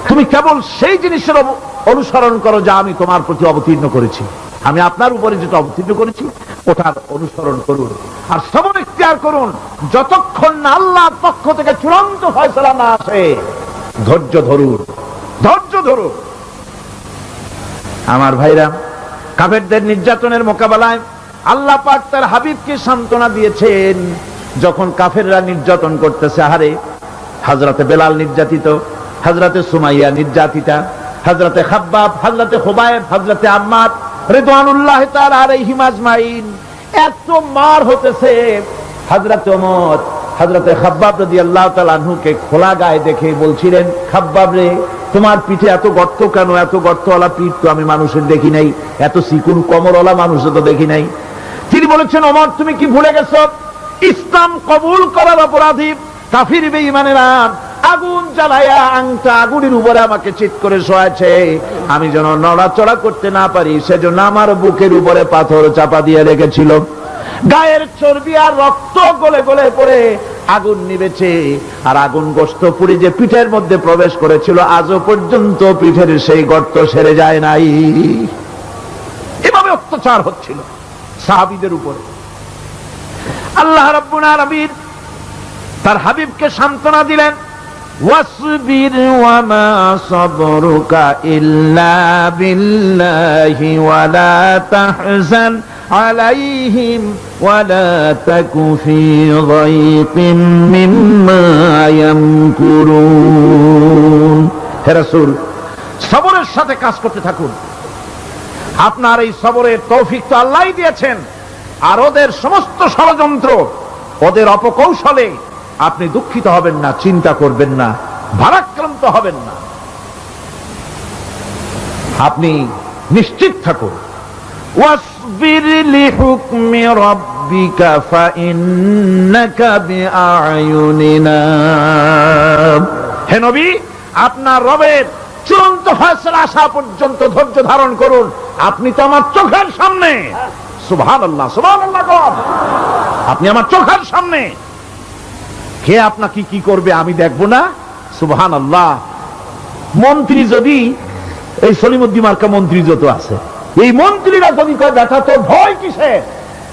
তুমি কেবল সেই জিনিসের অনুসরণ করো যা আমি তোমার প্রতি অবতীর্ণ করেছি। আমি আপনার উপরে যেটা অবতীর্ণ করেছি ওটার অনুসরণ করুন, আর সবর ইখতিয়ার করুন যতক্ষণ না আল্লাহর পক্ষ থেকে চূড়ান্ত ফয়সালা না আসে। ধৈর্য ধরুন, ধৈর্য ধরুন। আমার ভাইরা, কাফেরদের নির্যাতনের মোকাবেলায় আল্লাহ পাক তার হাবিবকে সান্ত্বনা দিয়েছেন। যখন কাফেররা নির্যাতন করতেছে, আহারে হযরতে বেলাল নির্যাতিত, হযরতে সুমাইয়া নির্যাতিতা, হযরতে খাব্বাব, হযরতে খুবাইব, হযরতে আম্মার রিদওয়ানুল্লাহি তাআলা আলাইহিম আজমাইন, এত মার হতেছে। হযরত ওমর হযরতে খাব্বাব রাদিয়াল্লাহু তাআলা আনহুকে খোলা গায়ে দেখে বলছিলেন, খাব্বাব রে, তোমার পিঠে এত গর্ত কেন? এত গর্তওয়ালা পিঠ তো আমি মানুষের দেখি নাই, এত চিকুন কোমরওয়ালা মানুষও তো দেখি নাই। তিনি বলেছেন, ওমর তুমি কি ভুলে গেছো? ইসলাম কবুল করার অপরাধী কাফির বেঈমানেরা আগুন জ্বালায়া আংটা আগুনের উপরে আমাকে চিৎ করে শোয়াছে। আমি যেন নড়াচড়া করতে না পারি সেজন্য আমার বুকের উপরে পাথর চাপা দিয়ে রেখেছিল। গায়ের চর্বি আর রক্ত গলে গলে পড়ে আগুন নিবেছে, আর আগুন গোশত পুড়ে যে পিঠের মধ্যে প্রবেশ করেছিল আজও পর্যন্ত পিঠের সেই গর্ত সেরে যায় নাই। এভাবে অত্যাচার হচ্ছিল সাহাবীদের উপরে। আল্লাহ রাব্বুল আলামিন তার হাবিবকে সান্ত্বনা দিলেন, ওয়াসবির ওয়া মা সাবরুকা ইল্লা বিল্লাহি ওয়া লা তাহজান আলাইহিম ওয়া লা তাকু ফি যায়কিম মিম্মা ইয়ামকুরুন। হে রাসূল, সবরের সাথে কাজ করতে থাকুন। আপনার এই সবরের তৌফিক তো আল্লাহই দিয়েছেন, আর ওদের সমস্ত ষড়যন্ত্র, ওদের অপকৌশলে আপনি দুঃখিত হবেন না, চিন্তা করবেন না, ভারাক্রান্ত হবেন না। আপনি নিশ্চিত থাকুন। ওয়াসবির লিহুকমি রাব্বিকা ফাইন্নাকা বিআয়ুনিনা। হে নবী, আপনার রবের চূড়ান্ত ফয়সালা আসা পর্যন্ত ধৈর্য ধারণ করুন। আপনি তো আমার চোখের সামনে, সুবহানাল্লাহ সুবহানাল্লাহ, আপনি আমার চোখের সামনে, কে আপনাকে কি করবে আমি দেখবো না? সুবহানাল্লাহ। মন্ত্রী যদি, এই সলিমুদ্দিন মার্কা মন্ত্রী যত আছে, এই মন্ত্রীরা যদি কয় দেখা তো ভয় কিসে,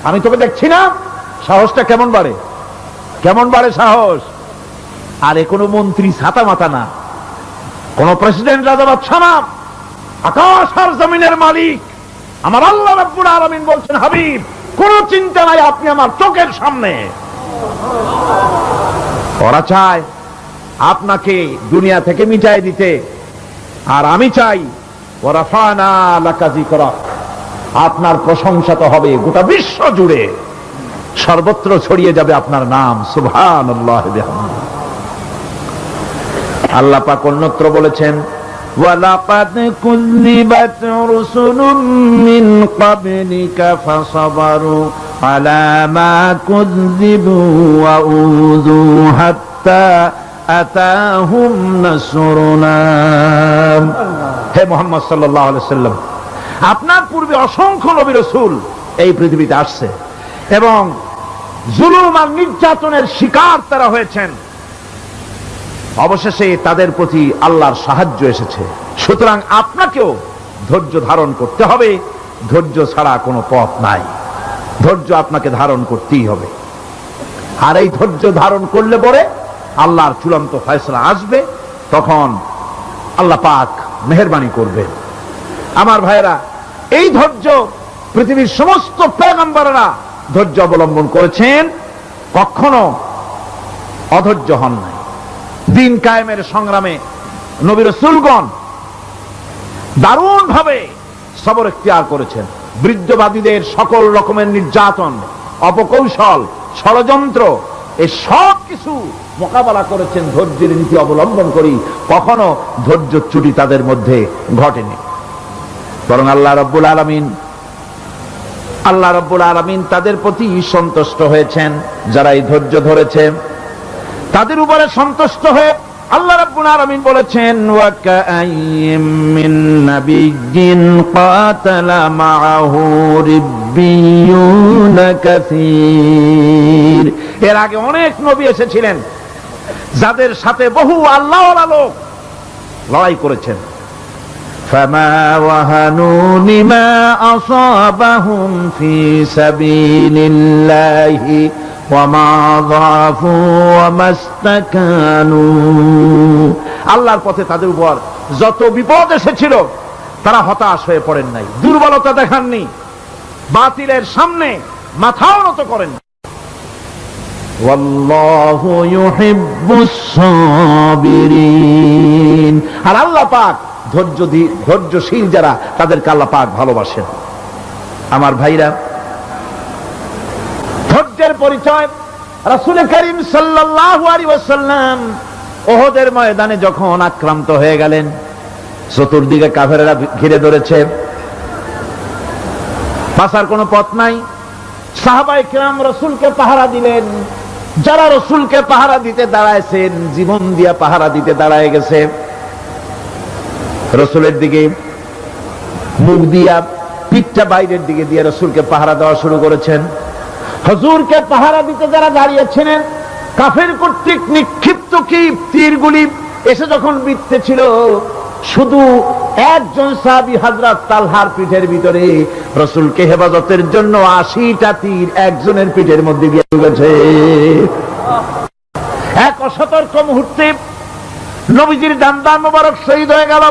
আমি তোকে দেখছি না, সাহসটা কেমন বাড়ে, কেমন বাড়ে সাহস। আরে কোন মন্ত্রী ছাতা মাথা না, কোন প্রেসিডেন্ট রাজা বাদশা না, আকাশ আর জমিনের মালিক আমার আল্লাহ রাব্বুল আলামিন বলছেন, হাবিব কোন চিন্তা নাই, আপনি আমার চোখের সামনে। ওরা চায় আপনাকে দুনিয়া থেকে মিটাই দিতে, আর আমি চাই ওয়ারাফানা লাকা যিকরাক, আপনার প্রশংসা তো হবে গোটা বিশ্ব জুড়ে, সর্বত্র ছড়িয়ে যাবে আপনার নাম। সুবহানাল্লাহ বিহামদিহি। আল্লাহ পাক অন্যত্র বলেছেন, ওয়ালাকাদ কুযযিবাত রুসুলুম মিন ক্বাবলিকা ফাসাবারু আলা মা কুযযিবু ওয়া উযু হাত্তা আতাহুম নাসরুনা। হে মুহাম্মদ সাল্লাল্লাহু আলাইহি সাল্লাম, আপনার পূর্বে অসংখ্য নবী রাসূল এই পৃথিবীতে আসছে এবং জুলুম আর নির্যাতনের শিকার তারা হয়েছেন, অবশেষে তাদের প্রতি আল্লাহর সাহায্য এসেছে। সুতরাং আপনাকেও ধৈর্য ধারণ করতে হবে, ধৈর্য ছাড়া কোনো পথ নাই, ধৈর্য আপনাকে ধারণ করতেই হবে। আর এই ধৈর্য ধারণ করলে পরে আল্লাহর চূড়ান্ত ফয়সালা আসবে, তখন আল্লাহ পাক মেহেরবানি করবেন। আমার ভাইরা, এই ধৈর্য পৃথিবীর সমস্ত পয়গম্বররা ধৈর্য অবলম্বন করেছেন, কখনো অধৈর্য হন নাই। দিন কায়েমের সংগ্রামে নবী রাসূলগণ দারুণ ভাবে সবর ইখতিয়ার করেছেন। বৃদ্ধবাদীদের সকল রকমের নির্যাতন, অপকৌশল, ষড়যন্ত্র, এই সব কিছু মোকাবেলা করেছেন ধৈর্যের নীতি অবলম্বন করি, কখনো ধৈর্যচ্যুতি তাদের মধ্যে ঘটেনি। বরং আল্লাহ রাব্বুল আলামিন তাদের প্রতি সন্তুষ্ট হয়েছেন। যারা এই ধৈর্য ধরেছে তাদের উপরে সন্তুষ্ট হয়ে আল্লাহ রাব্বুল আলামিন বলেছেন, ওয়া কাআইয়্যিম মিন নাবিয়্যিন ক্বাতালা মাআহু রিব্বিয়ুনা কাসীর। এর আগে অনেক নবী এসেছিলেন যাদের সাথে বহু আল্লাহওয়ালা লোক লড়াই করেছেন। ফামা ওয়াহানু লিমা আসাবাহুম ফি সাবিলিল্লাহি ওয়ামা যাফু ওয়ামা ইসতাকানু। আল্লাহর পথে তাদের উপর যত বিপদ এসেছিল তারা হতাশ হয়ে পড়েন নাই, দুর্বলতা দেখাননি, বাতিলের সামনে মাথাও নত করেন। ওয়াল্লাহু ইউহিব্বুস সাবিরিন। আর আল্লাহ পাক ধৈর্যশীল যারা, তাদেরকে আল্লাহ পাক ভালোবাসেন। আমার ভাইরা, ধৈর্যের পরিচয় রাসূল করিম সাল্লাল্লাহু আলাইহি ওয়াসাল্লাম উহুদের ময়দানে যখন আক্রান্ত হয়ে গেলেন, চতুর্দিকে কাফেররা ঘিরে ধরেছে, বাঁচার কোনো পথ নাই। সাহাবায়ে কেরাম রাসূলকে পাহারা দিলেন। যারা রাসূলকে পাহারা দিতে দাঁড়াইছেন, জীবন দিয়া পাহারা দিতে দাঁড়ায় গেছে, রাসূলের দিকে মুখ দিয়া, পিঠটা বাইরের দিকে দিয়ে রাসূলকে পাহারা দেওয়া শুরু করেছেন। হুজুরকে পাহারা দিতে যারা দাঁড়িয়েছিলেন, কাফের কর্তৃক নিক্ষিপ্ত কি তীরগুলি এসে যখন বিঁধতেছিল, শুধু একজন সাহাবী হযরত তালহার পিঠের ভিতরে রাসূলকে হেফাজতের জন্য 80টা তীর একজনের পিঠের মধ্যে গিয়ে ঢুকেছে। এক অসতর্ক মুহূর্তে নবীজির দান্দান মোবারক শহীদ হয়ে গেল,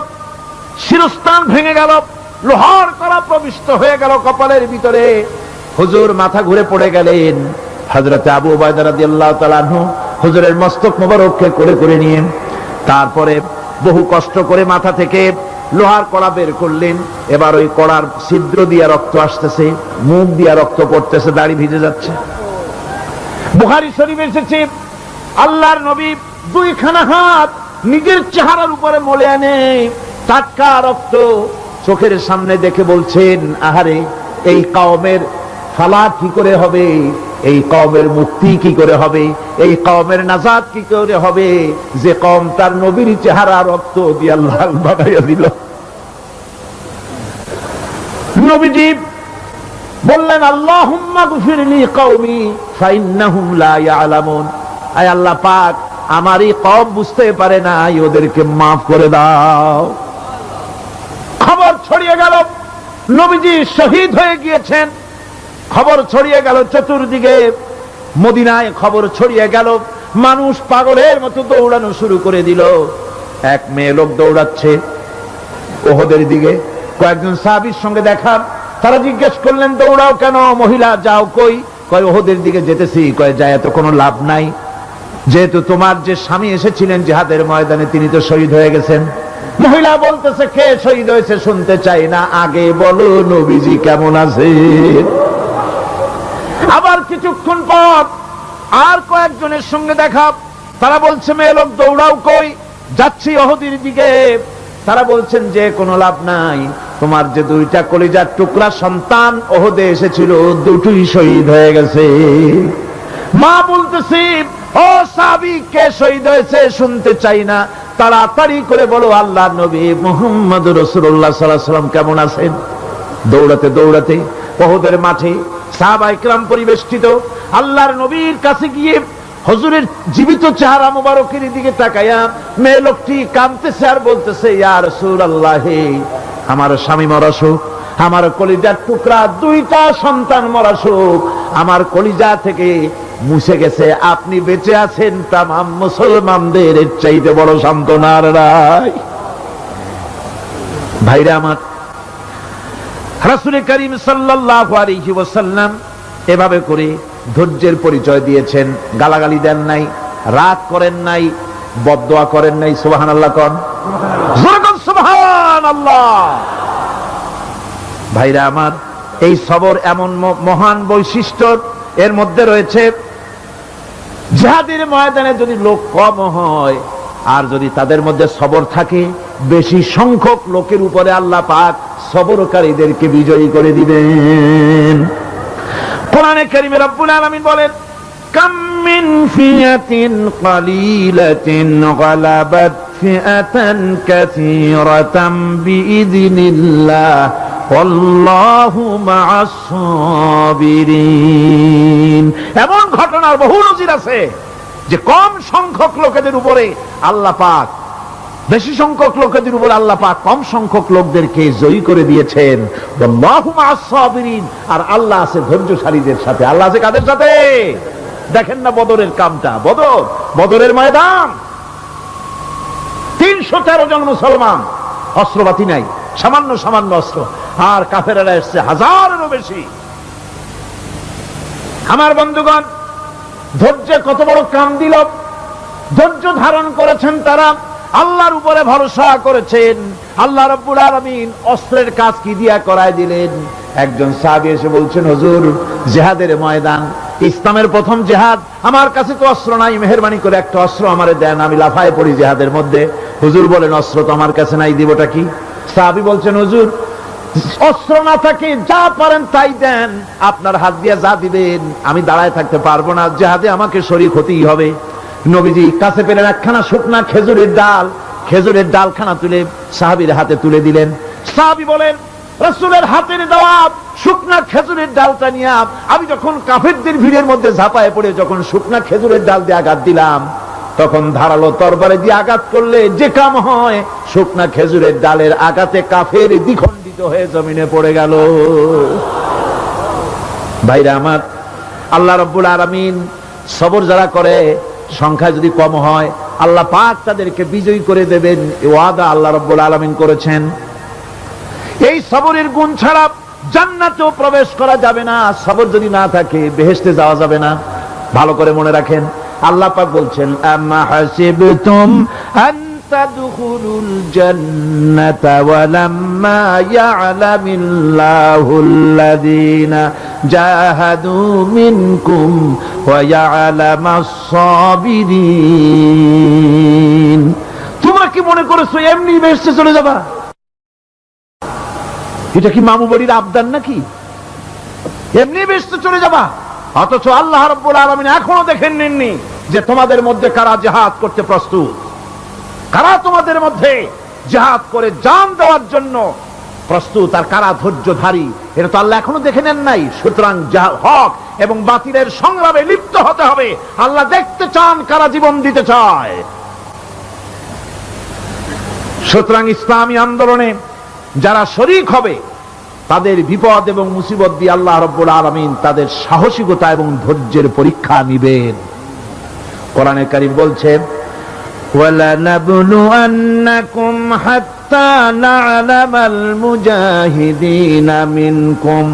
শিরস্থান ভেঙে গেল, লোহার কড়া প্রবিষ্ট হয়ে গেল কপালের ভিতরে। হুজুর মাথা ঘুরে পড়ে গেলেন। হযরত আবু উবাইদা রাদিয়াল্লাহু তাআলা আনহু হুজুরের মস্তক মোবারককে করে করে নিয়ে তারপরে বহু কষ্ট করে মাথা থেকে লোহার কড়া বের করলেন। এবার ওই কড়ার ছিদ্র দিয়ে রক্ত আসতেছে, মুখ দিয়ে রক্ত পড়তেছে, দাড়ি ভিজে যাচ্ছে। বুখারী শরীফে এসেছে, আল্লাহর নবী দুইখানা হাত নিজের চেহারার উপরে মলে আনে টাটকা রক্ত চোখের সামনে দেখে বলছেন, আহারে এই কওমের ফালা কি করে হবে, এই কওমের মুক্তি কি করে হবে, এই কওমের নাজাত কি করে হবে, যে কওম তার নবীর চেহারা রক্ত দিয়ে লাল বানাইয়া দিল। নবীজি বললেন, আল্লাহুম্মা গফিরলি কওমি ফাইন্নাহুম লা ইয়ালামুন, আয় আল্লাহ পাক, আমার এই কওম বুঝতে পারে না, ওদেরকে মাফ করে দাও। খবর ছড়িয়ে গেল নবীজি শহীদ হয়ে গিয়েছেন। খবর ছড়িয়ে গেল চতুর্দিকে, মদিনায় খবর ছড়িয়ে গেল। মানুষ পাগলের মতো দৌড়ানো শুরু করে দিল। এক মেয়ে লোক দৌড়াচ্ছে ওহদের দিকে। কয়েকজন সাহাবীর সঙ্গে দেখা, তারা জিজ্ঞেস করলেন, দৌড়াও কেন মহিলা, যাও কই? কয় ওহদের দিকে যেতেছি। কয় যায় তো কোনো লাভ নাই, যেহেতু তোমার যে স্বামী এসেছিলেন জিহাদের ময়দানে তিনি তো শহীদ হয়ে গেছেন। মহিলা বলতেছে, কে শহীদ হয়েছে শুনতে চাই না, আগে বলো নবীজি কেমন আছে। আবার কিছুক্ষণ পর আর কয়েকজনের সঙ্গে দেখা, তারা বলছে, মেয়ে লোক দৌড়াও কই? যাচ্ছি ওহদের দিকে। তারা বলছেন যে কোনো লাভ নাই, তোমার যে দুইটা কলিজার টুকরা সন্তান ওহদে এসেছিল দুটোই শহীদ হয়ে গেছে। মা বলতেছি, ও সাহাবী, কে শহীদ হয়েছে শুনতে চাই না, তাড়াতাড়ি করে বলো আল্লাহর নবী মুহাম্মদুর রাসূলুল্লাহ সাল্লাল্লাহু আলাইহি ওয়াসাল্লাম কেমন আছেন। দৌড়াতে দৌড়াতে ওহদের মাঠে সাহাবায়ে কেরাম পরিবেষ্টিত। আল্লাহর নবীর কাছে গিয়ে হুজুরের জীবিত চেহারা মোবারকের দিকে তাকায়া মেয়ে লোকটি কাঁদতেছে আর বলতেছে, ইয়া রাসূলুল্লাহ, আমার স্বামী মরা শোক, আমার কলিজার টুকরা দুইটা সন্তান মরা শোক আমার কলিজা থেকে মুছে গেছে, আপনি বেঁচে আছেন, তামাম মুসলমানদের এর চাইতে বড় সান্ত্বনার নাই। ভাইরা আমার, রাসূল করিম সাল্লাল্লাহু আলাইহি ওয়াসাল্লাম এভাবে করে ধৈর্যের পরিচয় দিয়েছেন। গালাগালি দেন নাই, রাগ করেন নাই, বদদোয়া করেন নাই। সুবহানাল্লাহ কোন, জোরে কোন সুবহানাল্লাহ। ভাইরা আমার, এই সবর এমন মহান বৈশিষ্ট্য, এর মধ্যে রয়েছে জিহাদের ময়দানে যদি লোক কম হয় আর যদি তাদের মধ্যে সবর থাকে, বেশি সংখ্যক লোকের উপরে আল্লাহ পাক সবরকারীদেরকে বিজয়ী করে দিবেন। কোরআনে কারীমে রব্বুল আলামিন বলেন, কাম মিন ফিয়াতিন কালিলাতিন গালাবাত ফিআতান কাসীরাতাম বিইذনিল্লাহ আল্লাহু মা'আস সাবিরিন। এমন ঘটনার বহু নজির আছে যে কম সংখ্যক লোকেদের উপরে আল্লাহ পাক, বেশি সংখ্যক লোকেদের উপরে আল্লাহ পাক কম সংখ্যক লোকদেরকে জয়ী করে দিয়েছেন। আল্লাহু মা'আস সাবিরিন, আর আল্লাহ আছে ধৈর্যশালীদের সাথে। আল্লাহ আছে কাদের সাথে? দেখেন না বদরের কামটা, বদরের ময়দান, 313 জন মুসলমান, অস্ত্রপাতি নাই, সামান্য সামান্য অস্ত্র, আর কাফেরেরা এসছে হাজারেরও বেশি। আমার বন্ধুগণ, ধৈর্য কত বড় কাম দিল, ধৈর্য ধারণ করেছেন তারা, আল্লাহর উপরে ভরসা করেছেন। আল্লাহ রাব্বুল আলামিন অস্ত্রের কাজ কি দিয়া করায় দিলেন। একজন সাহাবী এসে বলছেন, হুজুর, জিহাদের ময়দান, ইসলামের প্রথম জিহাদ, আমার কাছে তো অস্ত্র নাই, মেহেরবানি করে একটা অস্ত্র আমারে দেন, আমি লাফায় পড়ি জিহাদের মধ্যে। হুজুর বলেন, অস্ত্র তো আমার কাছে নাই, দিবটা কি? সাহাবী বলছেন, হুজুর, অস্ত্র না থাকে যা পারেন তাই দেন, আপনার হাত দিয়ে যা দিবেন আমি দাঁড়ায় থাকতে পারবো না, জিহাদে আমাকে শরীক হতেই হবে। নবীজি কাছে পেলেন একখানা শুকনা খেজুরের ডালখানা তুলে সাহাবীর হাতে তুলে দিলেন। সাহাবী বলেন, রাসূলের হাতের দেওয়া শুকনা খেজুরের ডালটা নিয়ে আমি যখন কাফেরদের ভিড়ের মধ্যে ঝাঁপায় পড়ে যখন শুকনা খেজুরের ডাল দিয়ে আঘাত দিলাম, তখন ধারালো তরবারি দিয়ে আঘাত করলে যে কাম হয়, শুকনা খেজুরের ডালের আঘাতে কাফের দ্বিখণ্ডিত হয়ে জমিনে পড়ে গেল। ভাইরা আমার, আল্লাহ রাব্বুল আলামিন সবর যারা করে, সংখ্যা যদি কম হয়, আল্লাহ পাক তাদেরকে বিজয়ী করে দেবেন, এই ওয়াদা আল্লাহ রাব্বুল আলামিন করেছেন। এই সবরের গুণ ছাড়া জান্নাতেও প্রবেশ করা যাবে না। সবর যদি না থাকে বেহেশতে যাওয়া যাবে না। ভালো করে মনে রাখেন, আল্লাহ পাক বলছেন, আম্মা হাসিবতুম আন তাদখুলুল জান্নাতা ওয়ালাম্মা ইয়া'লামিল্লাহুল্লাযীনা জাহাদু মিনকুম ওয়া ইয়া'লামাস সাবিরিন। তোমরা কি মনে করেছো এমনি বেহেশতে চলে যাবা? এটা কি মামু বাড়ির আবদার নাকি? এমনি বেহেশতে চলে যাবা? অথচ আল্লাহ রাব্বুল আলামিন এখনো দেখেন নেননি যে তোমাদের মধ্যে কারা জিহাদ করতে প্রস্তুত, কারা তোমাদের মধ্যে জিহাদ করে জান দেওয়ার জন্য প্রস্তুত, আর কারা ধৈর্যধারী, এটা তো আল্লাহ এখনো দেখে নেন নাই। সুতরাং হক এবং বাতিলের সংগ্রামে লিপ্ত হতে হবে। আল্লাহ দেখতে চান কারা জীবন দিতে চায়। সুতরাং ইসলামী আন্দোলনে যারা শরীক হবে তাদের বিপদ এবং মুসিবত দিয়ে আল্লাহ রাব্বুল আলামিন তাদের সাহসিকতা এবং ধৈর্যের পরীক্ষা নিবেন। কোরআনে কারীম বলছে, وَلَنَبْلُوَنَّكُمْ حَتَّى نَعْلَمَ الْمُجَاهِدِينَ مِنكُمْ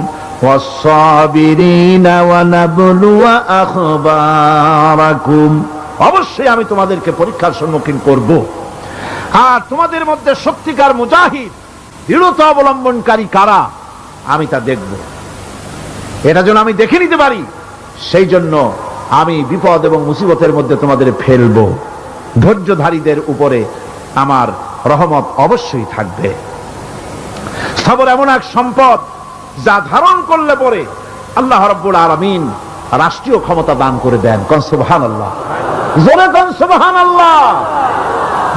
وَالصَّابِرِينَ وَنَبْلُوَ أَخْبَارَكُمْ। অবশ্যই আমি তোমাদেরকে পরীক্ষার সম্মুখীন করব, আর তোমাদের মধ্যে সত্যিকার মুজাহিদ, দৃঢ়তা অবলম্বনকারী কারা আমি তা দেখব। এটা যেন আমি দেখে নিতে পারি, সেই জন্য আমি বিপদ এবং মুসিবতের মধ্যে তোমাদের ফেলবো। ধৈর্যধারীদের উপরে আমার রহমত অবশ্যই থাকবে। সবর এমন এক সম্পদ যা ধারণ করলে পরে আল্লাহ রাব্বুল আলামিন রাষ্ট্রীয় ক্ষমতা দান করে দেন। কোন সুবহানাল্লাহ, জোরে কোন সুবহানাল্লাহ।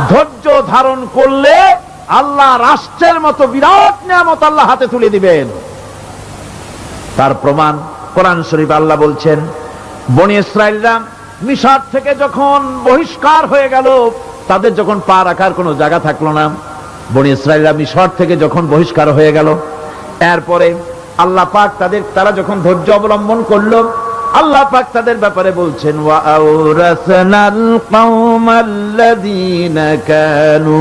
ধৈর্য ধারণ করলে আল্লাহ রাষ্ট্রের মতো বিরাট নিয়ামত আল্লাহ হাতে তুলে দিবেন। তার প্রমাণ কোরআন শরীফ আল্লাহ বলছেন, বনি ইসরাইলরা মিশর থেকে যখন বহিষ্কার হয়ে গেল, তাদের যখন পা রাখার কোনো জায়গা থাকলো না, বনি ইসরাইলরা মিশর থেকে যখন বহিষ্কার হয়ে গেল, এরপরে আল্লাহ পাক তারা যখন ধৈর্য অবলম্বন করলো, আল্লাহ পাক তাদের ব্যাপারে বলছেন, ওয়া আওরাসনাল কওমাল্লাযীনা কানু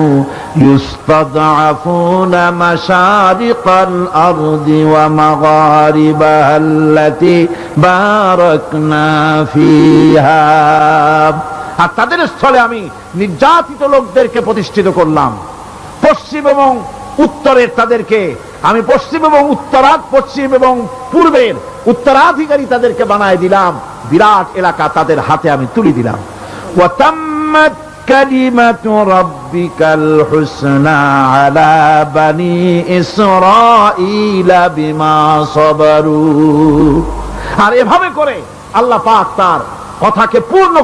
ইস্তাদআফুনা মাশারিকাল আরদি ওয়া মাগারিবাহাল্লাতী বারাকনা ফিহা। আর তাদের স্থলে আমি নির্যাতিত লোকদেরকে প্রতিষ্ঠিত করলাম। পশ্চিম এবং উত্তরের তাদেরকে আমি পশ্চিম এবং পূর্বের উত্তরাধিকারী তাদেরকে বানায় দিলাম। বিরাট এলাকা তাদের হাতে আমি তুলে দিলাম। ওয়া তাম্মাত কালিমাতু রাব্বিকাল হুসনা আলা বানি ইসরাঈলা বিমা সাবারু। আর এভাবে করে আল্লাহ পাক তার কথাকে পূর্ণ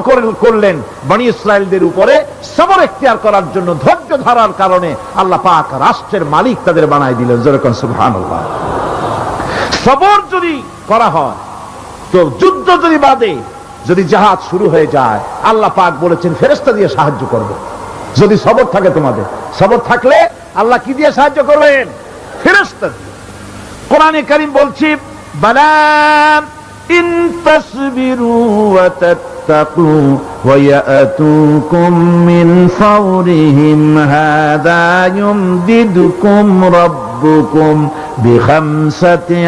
করলেন বনি ইসরাইলদের উপরে। সবর এখতিয়ার করার জন্য, ধৈর্য ধরার কারণে আল্লাহ পাক রাষ্ট্রের মালিক তাদের বানায় দিলেন। যেরকম সুবহানাল্লাহ। সবর যদি করা হয় তো, যুদ্ধ যদি বাদে, যদি জাহাজ শুরু হয়ে যায়, আল্লাহ পাক বলেছেন ফেরেশতা দিয়ে সাহায্য করবে। যদি সবর থাকে তোমাদের, সবর থাকলে আল্লাহ কি দিয়ে সাহায্য করবেন? ফেরেশতা দিয়ে। কোরআনে কারীম বলছে, বালা ইন তাসবিরু ওয়া তাত্তাকু ওয়া ইয়াতুকুম মিন ফাওরিহিম হাদা ইউমদিদুকুম রাব্বুকুম বিখামসাতি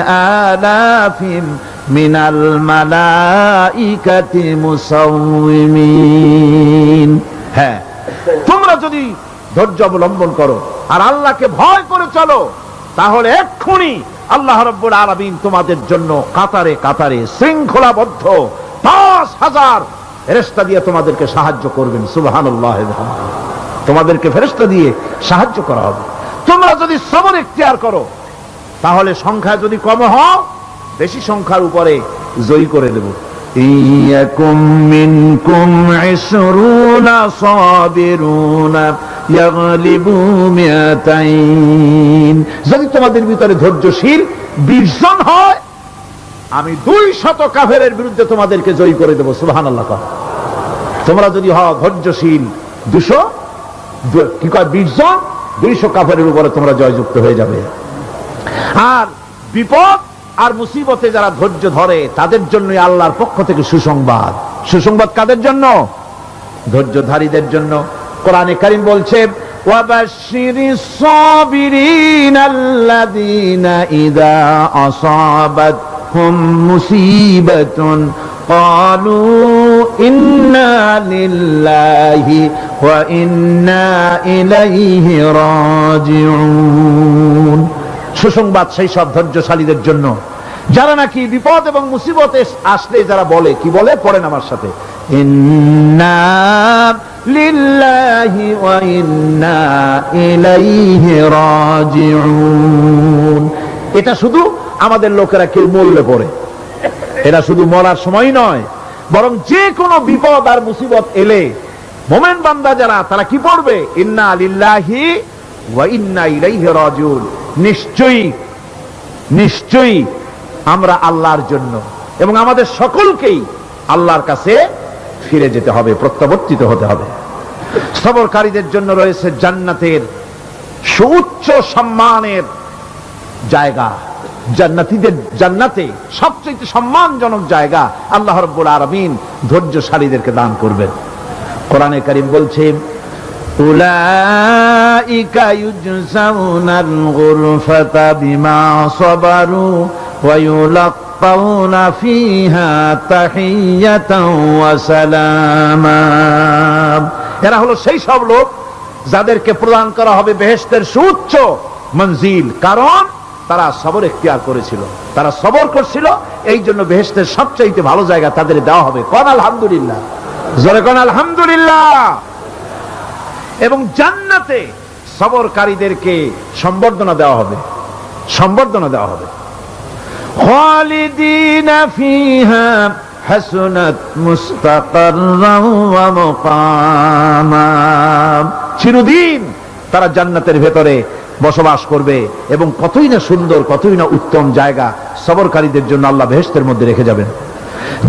আলাফিন মিনাল মালাইকাতি মুসাউমিন। হ্যাঁ, তোমরা যদি ধৈর্য অবলম্বন করো আর আল্লাহকে ভয় করে চলো, তাহলে এক্ষুনি আল্লাহ রাব্বুল আলামিন তোমাদের জন্য কাতারে কাতারে শৃঙ্খলাবদ্ধ ৫,০০০ ফেরেশতা দিয়ে তোমাদেরকে সাহায্য করবেন। সুবহানাল্লাহ। তোমাদেরকে ফেরেশতা দিয়ে সাহায্য করা হবে। তোমরা যদি সবর এখতিয়ার করো, তাহলে সংখ্যা যদি কম হও, বেশি সংখ্যার উপরে জয়ী করে দেব। ইয়াকুম মিনকুম ২০ সাবিরুনা ইয়াগলিবু মিয়াতাইন। যদি তোমাদের ভিতরে ধৈর্যশীল ২০ জন হয়, আমি ২০০ কাফেরের বিরুদ্ধে তোমাদেরকে জয়ী করে দেব। সুবহানাল্লাহ। তোমরা যদি হও ধৈর্যশীল ২০০ জন, ২০০ কাফেরের উপরে তোমরা জয়যুক্ত হয়ে যাবে। আর বিপদ আর মুসিবতে যারা ধৈর্য ধরে, তাদের জন্য আল্লাহর পক্ষ থেকে সুসংবাদ। সুসংবাদ কাদের জন্য? ধৈর্যধারীদের জন্য। কোরআনে কারীম বলছে, ওয়াবাশশিরিস সাবিরিনাল্লাযীনা ইযা আসাবাতহুম মুসিবাতুন ক্বালু ইন্না লিল্লাহি ওয়া ইন্না ইলাইহি রাজিউন। সুসংবাদ সেই সব ধৈর্যশালীদের জন্য যারা নাকি বিপদ এবং মুসিবতে আসলে যারা বলে, কি বলে? পড়েন আমার সাথে, ইন্না লিল্লাহি ওয়া ইন্না ইলাইহি রাজিউন। এটা শুধু আমাদের লোকেরা কেউ বললে পড়ে, এরা শুধু মরার সময় নয়, বরং যে কোনো বিপদ আর মুসিবত এলে মোমেন বান্দা যারা, তারা কি পড়বে? ইন্না লিল্লাহি ওয়া ইন্না ইলাইহি রাজিউন। নিশ্চয়ই নিশ্চয়ই আমরা আল্লাহর জন্য এবং আমাদের সকলকেই আল্লাহর কাছে ফিরে যেতে হবে, প্রত্যাবর্তিত হতে হবে। সবরকারীদের জন্য রয়েছে জান্নাতের সুউচ্চ সম্মানের জায়গা। জান্নাতে সবচেয়ে সম্মানজনক জায়গা আল্লাহ রাব্বুল আলামিন ধৈর্যশালীদেরকে দান করবেন। কোরআনে কারীম বলছে, উলাইকা ইউজজাউনাল গুরফাতা বিমা সাবারু ওয়া ইউলাক্কাউনা ফিহা তাহিয়াতাও ওয়া সালামা। এরা হলো সেই সব লোক যাদেরকে প্রদান করা হবে বেহেশতের সুউচ্চ মঞ্জিল, কারণ তারা সবর ইখতিয়ার করেছিল, তারা সবর করছিল, এই জন্য বেহেশতের সবচেয়ে ভালো জায়গা তাদের দেওয়া হবে। কোন আলহামদুলিল্লাহ, জোরে কোন আলহামদুলিল্লাহ। এবং জান্নাতে সবরকারীদেরকে সম্বর্ধনা দেওয়া হবে, সম্বর্ধনা দেওয়া হবে। খালিদিনা ফিহা হাসুনাত মুস্তাকাররান ওয়া মুকামা। চিরদিন তারা জান্নাতের ভেতরে বসবাস করবে এবং কতই না সুন্দর, কতই না উত্তম জায়গা সবরকারীদের জন্য আল্লাহ বেহেশতের মধ্যে রেখে যাবেন।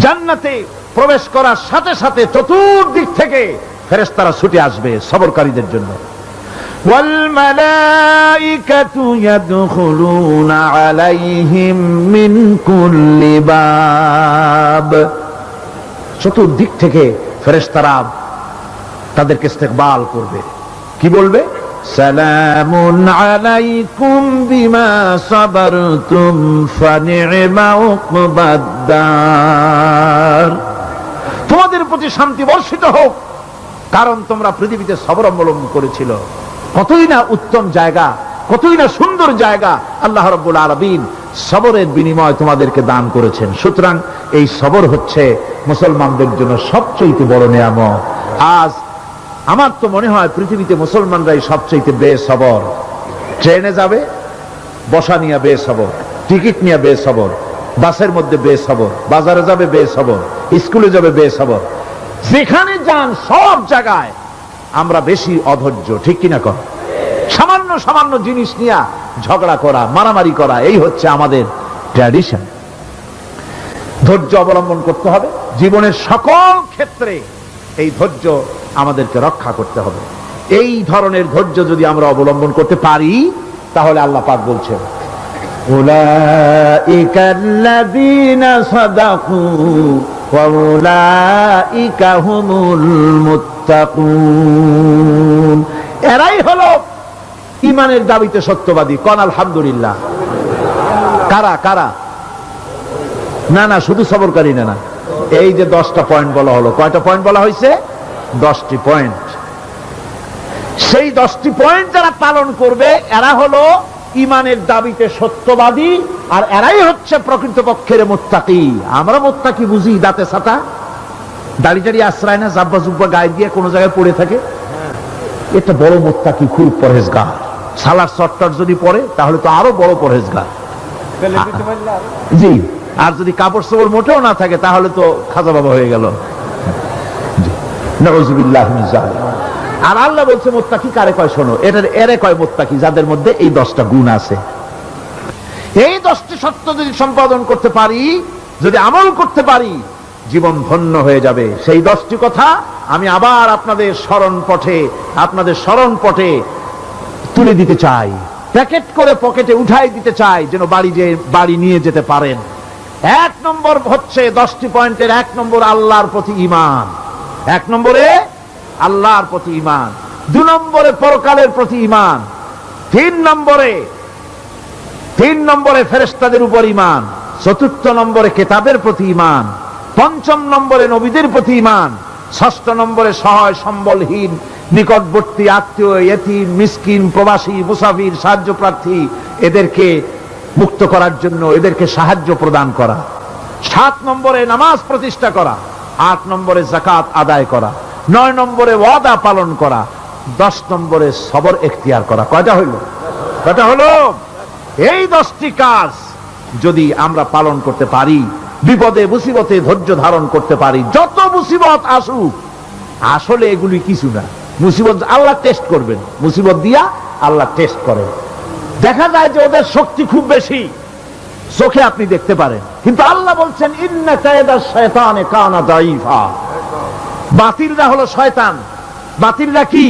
জান্নাতে প্রবেশ করার সাথে সাথে চতুর্দিক থেকে ফেরেশতারা ছুটে আসবে সবরকারীদের জন্য। ওয়াল মালাইকাতু ইয়াদখুলুনা আলাইহিম মিন কুল্লি বাব। চতুর্দিক থেকে ফেরেশতারা তাদেরকে ইস্তেকবাল করবে, কি বলবে? সালামুন আলাইকুম বিমা সাবারতুম ফানি'মা উকবাদ-দার। তোমাদের প্রতি শান্তি বর্ষিত হোক, কারণ তোমরা পৃথিবীতে সবর অবলম্বন করেছিল। কতই না উত্তম জায়গা, কতই না সুন্দর জায়গা আল্লাহ রাব্বুল আলামিন সবরের বিনিময় তোমাদেরকে দান করেছেন। সুতরাং এই সবর হচ্ছে মুসলমানদের জন্য সবচেয়ে বড় নিয়ামত। আজ আমার তো মনে হয় পৃথিবীতে মুসলমানরাই সবচেয়ে বেসবর। ট্রেনে যাবে, বসা নিয়ে বেসবর, টিকিট নিয়ে বেসবর, বাসের মধ্যে বেসবর, বাজারে যাবে বেসবর, স্কুলে যাবে বেসবর, যেখানে যান সব জায়গায় আমরা বেশি অধৈর্য, ঠিক কিনা কর? সামান্য সামান্য জিনিস নিয়ে ঝগড়া করা, মারামারি করা, এই হচ্ছে আমাদের ট্র্যাডিশন। ধৈর্য অবলম্বন করতে হবে জীবনের সকল ক্ষেত্রে। এই ধৈর্য আমাদেরকে রক্ষা করতে হবে। এই ধরনের ধৈর্য যদি আমরা অবলম্বন করতে পারি, তাহলে আল্লাহ পাক বলছেন, উলাইকাল্লাযীনা সাদাকু ওয়া উলাইকা হুমুল মুত্তাকুন। এরাই হলো ঈমানের দাবিতে সত্যবাদী। কোন আলহামদুলিল্লাহ। কারা কারা? না না, শুধু সবরকারী না। এই যে 10টা পয়েন্ট বলা হলো, কয়টা পয়েন্ট বলা হয়েছে? 10টি পয়েন্ট। সেই 10টি পয়েন্ট যারা পালন করবে এরা হলো ঈমানের দাবিতে সত্যবাদী, আর এরাই হচ্ছে প্রকৃতপক্ষের মুত্তাকি। আমরা মুত্তাকি বুঝি দাঁতে ছাতা, দাড়ি টাড়ি আশ্রয় না, জাব্বা জুব্বা গায়ে দিয়ে কোনো জায়গায় পড়ে থাকে, এটা বড় মুত্তাকি, খুব পরহেজগার। সালার চট্টর যদি পড়ে তাহলে তো আরো বড় পরহেজগার। জি, আর যদি কাপড় চোপড় মোটেও না থাকে তাহলে তো খাজা বাবা হয়ে গেল। নাউযুবিল্লাহি মিন যালিক। আর আল্লাহ বলছে মুত্তাকি কারে কয় শোনো, এরে কয় মুত্তাকি যাদের মধ্যে এই 10টা গুণ আছে। এই 10টি সত্য যদি সম্পাদন করতে পারি, যদি আমল করতে পারি, জীবন ধন্য হয়ে যাবে। সেই 10টি কথা আমি আবার আপনাদের স্মরণ পটে তুলে দিতে চাই, প্যাকেট করে পকেটে উঠাই দিতে চাই, যেন বাড়ি নিয়ে যেতে পারেন। 1 নম্বর হচ্ছে 10টি পয়েন্টের 1 নম্বর আল্লাহর প্রতি ঈমান। 1 নম্বরে আল্লাহর প্রতি ঈমান, 2 নম্বরে পরকালের প্রতি ঈমান, 3 নম্বরে ফেরেশতাদের উপর ঈমান, 4 নম্বরে কিতাবের প্রতি ঈমান, 5 নম্বরে নবীদের প্রতি ঈমান, 6 নম্বরে সহায় সম্বলহীন নিকটবর্তী আত্মীয়, ইতিম, মিসকিন, প্রবাসী, মুসাফির, সাহায্য প্রার্থী, এদেরকে মুক্ত করার জন্য এদেরকে সাহায্য প্রদান করা, 7 নম্বরে নামাজ প্রতিষ্ঠা করা, 8 নম্বরে যাকাত আদায় করা, 9 নম্বরে ওয়াদা পালন করা, 10 নম্বরে সবর এখতিয়ার করা। কয়টা হলো? এই 10টি কাজ যদি আমরা পালন করতে পারি, বিপদে মুসিবতে ধৈর্য ধারণ করতে পারি। যত মুসিবত আসুক, আসলে এগুলি কিছু না। মুসিবত আল্লাহ টেস্ট করবেন, মুসিবত দিয়া আল্লাহ টেস্ট করেন। দেখা যায় যে ওদের শক্তি খুব বেশি, চোখে আপনি দেখতে পারেন, কিন্তু আল্লাহ বলছেন ইন্না কায়দা শায়তানে কানা দাঈফা। বাতিলরা হলো শয়তান, বাতিলরা কি?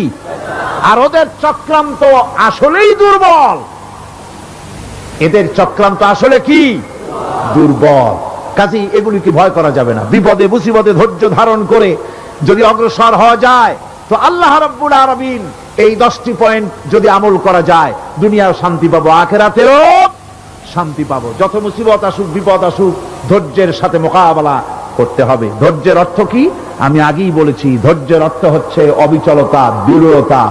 আর ওদের চক্রান্ত আসলেই দুর্বল। এদের চক্রান্ত আসলে কি? দুর্বল। কাজেই এগুলিকে ভয় করা যাবে না। বিপদে মুসিবতে ধৈর্য ধারণ করে যদি অগ্রসর হওয়া যায়, তো আল্লাহ রাব্বুল আলামিন এই 10টি পয়েন্ট যদি আমল করা যায়, দুনিয়ার শান্তি পাবো, আখিরাতেও শান্তি পাবো। যত মুসিবত আসুক, বিপদ আসুক, ধৈর্যের সাথে মোকাবেলা করতে হবে। ধৈর্যের অর্থ কি? আমি আগেই বলেছি, ধৈর্যের অর্থ হচ্ছে অবিচলতা, দৃঢ়তা,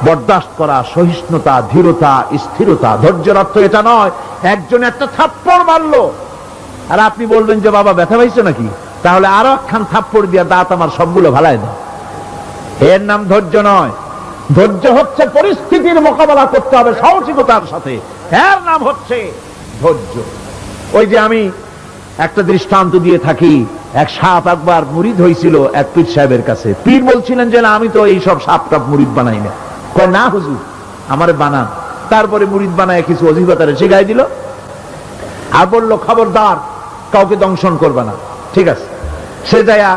বরদাস্ত করা, সহিষ্ণুতা, ধীরতা, স্থিরতা। ধৈর্যের অর্থ এটা নয় একজন একটা থাপ্পড় মারলো আর আপনি বলবেন যে বাবা ব্যথা পাইছো নাকি, তাহলে আরো একখান থাপ্পড় দিয়া দাঁত আমার সবগুলো ভালাই দেয়। এর নাম ধৈর্য নয়। ধৈর্য হচ্ছে পরিস্থিতির মোকাবেলা করতে হবে সাহসিকতার সাথে, এর নাম হচ্ছে ধৈর্য। ওই যে আমি একটা দৃষ্টান্ত দিয়ে থাকি, এক সাপ একবার মুরিদ হয়েছিল এক পীর সাহেবের কাছে। পীর বলছিলেন যে না, আমি তো এই সব সাপ টাপ মুরিদ বানাই না। কয় না হুজুর, আমারে বানান। তারপরে মুরিদ বানায় কিছু অজিফাতারে শিখাই দিল আর বললো খবরদার কাউকে দংশন করবে না। ঠিক আছে, সে যায়া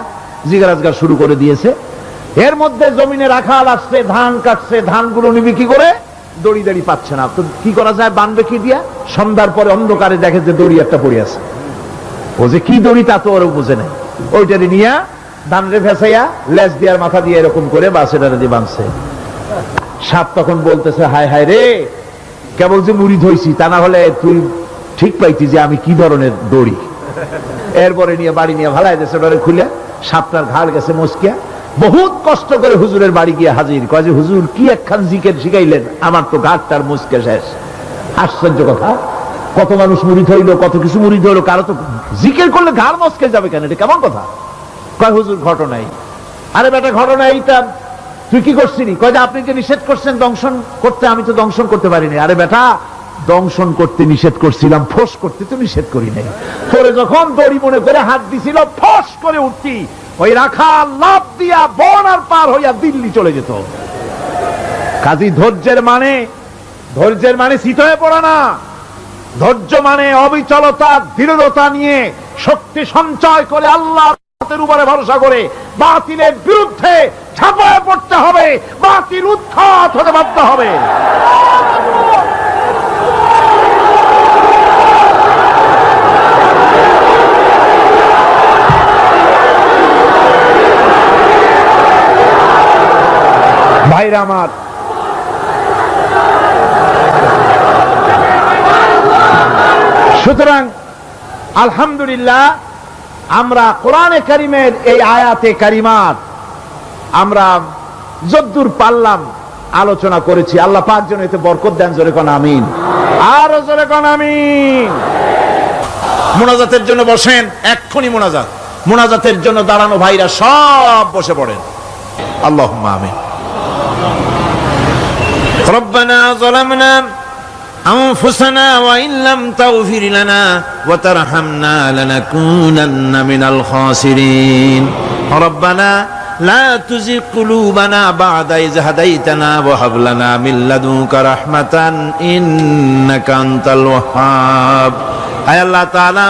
জিগারাজগার শুরু করে দিয়েছে। এর মধ্যে জমিনে রাখাল আসছে, ধান কাটছে, ধানগুলো নিবি কি করে? দড়ি দাড়ি পাচ্ছে না, তো কি করা যায়, বানবে কি দিয়া? সন্ধ্যার পরে অন্ধকারে দেখে যে দড়ি একটা পড়ে আছে। ও যে কি দড়ি তা তো ওরা বুঝে নেই। ওইটারে নিয়ে ধানরে ফেসাইয়া লেজ দিয়ার মাথা দিয়ে এরকম করে বাসেটারে দিয়ে বাঁধছে। সাপ তখন বলতেছে হায় হায় রে, কেবল যে মুড়ি ধইছি, তা না হলে তুই ঠিক পাইতি যে আমি কি ধরনের দড়ি। এরপরে নিয়ে বাড়ি নিয়ে ভালাই দিয়েছে, ওটারে খুলে সাপটার ঘাড় গেছে মস্কিয়া। বহুত কষ্ট করে হুজুরের বাড়ি গিয়ে হাজির, কয় যে হুজুর কি একখান জিকের শিখাইলেন, আমার তো ঘাটটার মুসকে শেষ। আশ্চর্য কথা, কত মানুষ মুরিদ হইলো, কত কিছু মুরিদ হইলো, কারো তো জিকের করলে ঘাড় মস্কে যাবে কেন? এটা কেমন কথা? কয় হুজুর ঘটনাই। আরে বেটা ঘটনা এইটা, তুই কি করছিলি? কয় যে আপনি যে নিষেধ করছেন দংশন করতে, আমি তো দংশন করতে পারিনি। আরে বেটা, দংশন করতে নিষেধ করছিলাম, ফোঁস করতে তো নিষেধ করি নাই। তোরে যখন দড়ি মনে করে হাত দিছিল, ফোঁস করে উঠতি, ওই রাখা লাভ দিয়া বন আর পার হইয়া দিল্লি চলে যেত। কাজী ধৈর্যের মানে শীত হয়ে পড়া না। ধৈর্য মানে অবিচলতা, দৃঢ়তা নিয়ে শক্তি সঞ্চয় করে আল্লাহর উপরে ভরসা করে বাতিলের বিরুদ্ধে ঝাঁপায় পড়তে হবে, বাতিল উৎখাত হতে বাধ্য হবে। ভাইরা আমার, সুতরাং আলহামদুলিল্লাহ আমরা কোরআনে কারিমের এই আয়াতে কারিমাত আমরা যদ্দূর পারলাম আলোচনা করেছি। আল্লাহ পাক যেন এতে বরকত দেন। জোরে কোন আমিন, আরো জোরে কোন আমিন। মোনাজাতের জন্য বসেন, এক্ষুনি মোনাজাতের জন্য দাঁড়ানো ভাইরা সব বসে পড়েন। আল্লাহুম্মা আমিন। ربنا ظلمنا أنفسنا وإن لم تغفر لنا وترحمنا لنكونن من الخاسرين ربنا لا تزغ قلوبنا بعد إذ هديتنا وهب لنا من لدنك رحمة إنك أنت الوهاب আয় আল্লাহ তাআলা,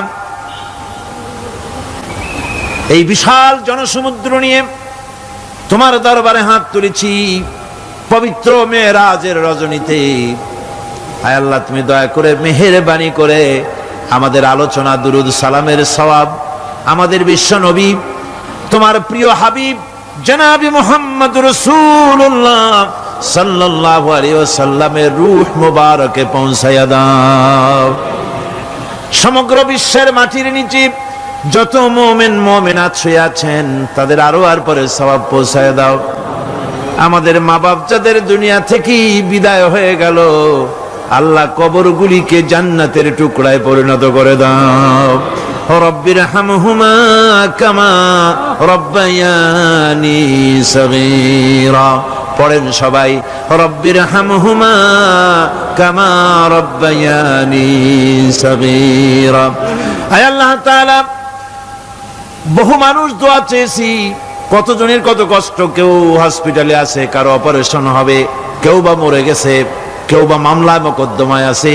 এই বিশাল জনসমুদ্র নিয়ে তোমার দরবারে হাত তুলেছি পবিত্র মেরাজের রজনীতে। আয় আল্লাহ, তুমি দয়া করে মেহেরবানি করে আমাদের আলোচনা, দুরুদ সালামের সওয়াব আমাদের বিশ্ব নবী তোমার প্রিয় হাবিব জনাবে মুহাম্মদ রাসূলুল্লাহ সাল্লাল্লাহু আলাইহি ওয়াসাল্লামের রূহ মুবারকে পৌঁছায়া দাও। সমগ্র বিশ্বের মাটির নিচে যত মুমিন মুমিনাত শুয়ে আছেন তাদের আরো আর পরে সওয়াব পৌঁছায়া দাও। আমাদের মা বাপ যাদের দুনিয়া থেকে বিদায় হয়ে গেল, আল্লাহ কবরগুলিকে জান্নাতের টুকরায় পরিণত করে দাও। রব্বির হামহুমা কামা রব্বায়ানি সগীরা। পড়েন সবাই, রব্বির হামহুমা কামা রব্বায়ানি সগীরা। আয় আল্লাহ তাআলা, বহু মানুষ দোয়া চেয়েছি, কতজনের কত কষ্ট, কেউ হসপিটালে আছে, কারো অপারেশন হবে, কেউ বা মরে গেছে, কেউ বা মামলা মোকদ্দমায় আছে,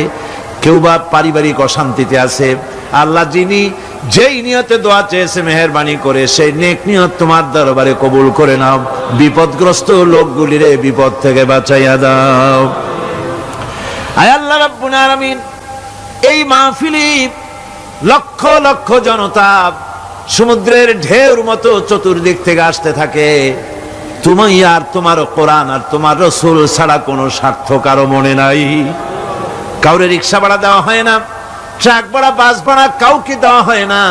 কেউ বা পারিবারিক অশান্তিতে আছে। আল্লাহ যিনি যেই নিয়তে দোয়া চেয়েছে মেহেরবানি করে সেই নেক নিয়ত তোমার দরবারে কবুল করে নাও। বিপদগ্রস্ত লোকগুলির বিপদ থেকে বাঁচাইয়া দাও। আয় আল্লাহ রাব্বুল আলামিন, এই মাহফিলে লক্ষ লক্ষ জনতা সমুদ্রের ঢেউর মতো চতুর্দিক থেকে আসতে থাকে। তুমি আর তোমার কোরআন আর তোমার রাসূল ছাড়া কোনো স্বার্থ কারো মনে নাই। কাউরে রিক্সা ভাড়া দেওয়া হয় না, ট্রাক ভাড়া, বাস ভাড়া কাউকে দেওয়া হয় না,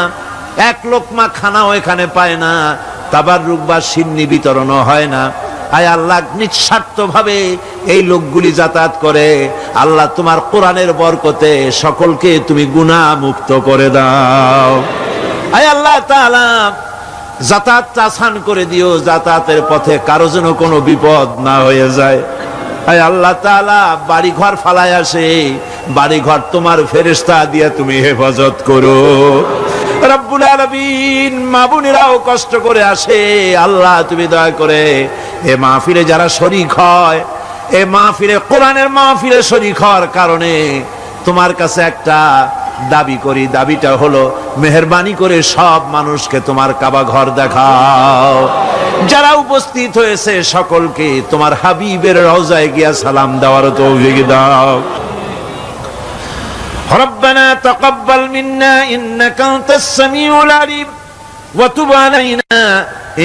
এক লোকমা খানাও এখানে পায় না, তাবাররুক বা সিন্নি বিতরণও হয় না। আয় আল্লাহ, নিঃস্বার্থ ভাবে এই লোকগুলি যাতায়াত করে। আল্লাহ তোমার কোরআনের বরকতে সকলকে তুমি গুনাহ মুক্ত করে দাও। আয় আল্লাহ তাআলা, যাতায়াত আসান করে দিও, যাতায়াতের পথে কারো যেন কোনো বিপদ না হয়ে যায়। আয় আল্লাহ তাআলা, বাড়ি ঘর ফালায় আসে, বাড়ি ঘর তোমার ফেরেশতা দিয়ে তুমি হেফাজত করো। রব্বুল আলামিন, মা বোনেরাও কষ্ট করে আসে, আল্লাহ তুমি দয়া করে এ মাহফিলে যারা শরীক হয়, এ মাহফিলে কোরআনের মাহফিলে শরীক হওয়ার কারণে তোমার কাছে একটা দাবি করি। দাবিটা হলো, মেহেরবানি করে সব মানুষকে তোমার কাবা ঘর দেখাও। যারা উপস্থিত হয়েছে সকলকে তোমার হাবিবের রওজায় গিয়া সালাম দেওয়ার তৌফিক দাও। রব্বানা তাকাব্বাল মিন্না ইন্নাকা আনতাস সামিউল আলিম ওয়া তুব আলাইনা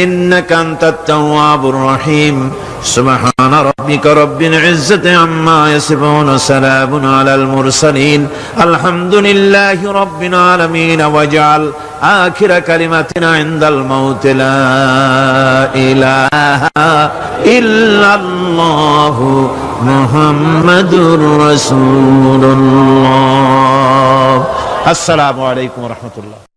ইন্নাকা আনতাত তাওয়াবুর রহিম। সুবহান রাব্বিকা রাব্বিল ইজ্জাতি আম্মা ইয়াসিফুন, সালামুন আলাল মুরসালিন, আলহামদুলিল্লাহি রাব্বিল আলামিন। ওয়াজআল আখিরা কালিমাতিনা ইনদাল মাউত লা ইলাহা ইল্লাল্লাহু মুহাম্মাদুর রাসূলুল্লাহ। আসসালামু আলাইকুম ওয়া রাহমাতুল্লাহ।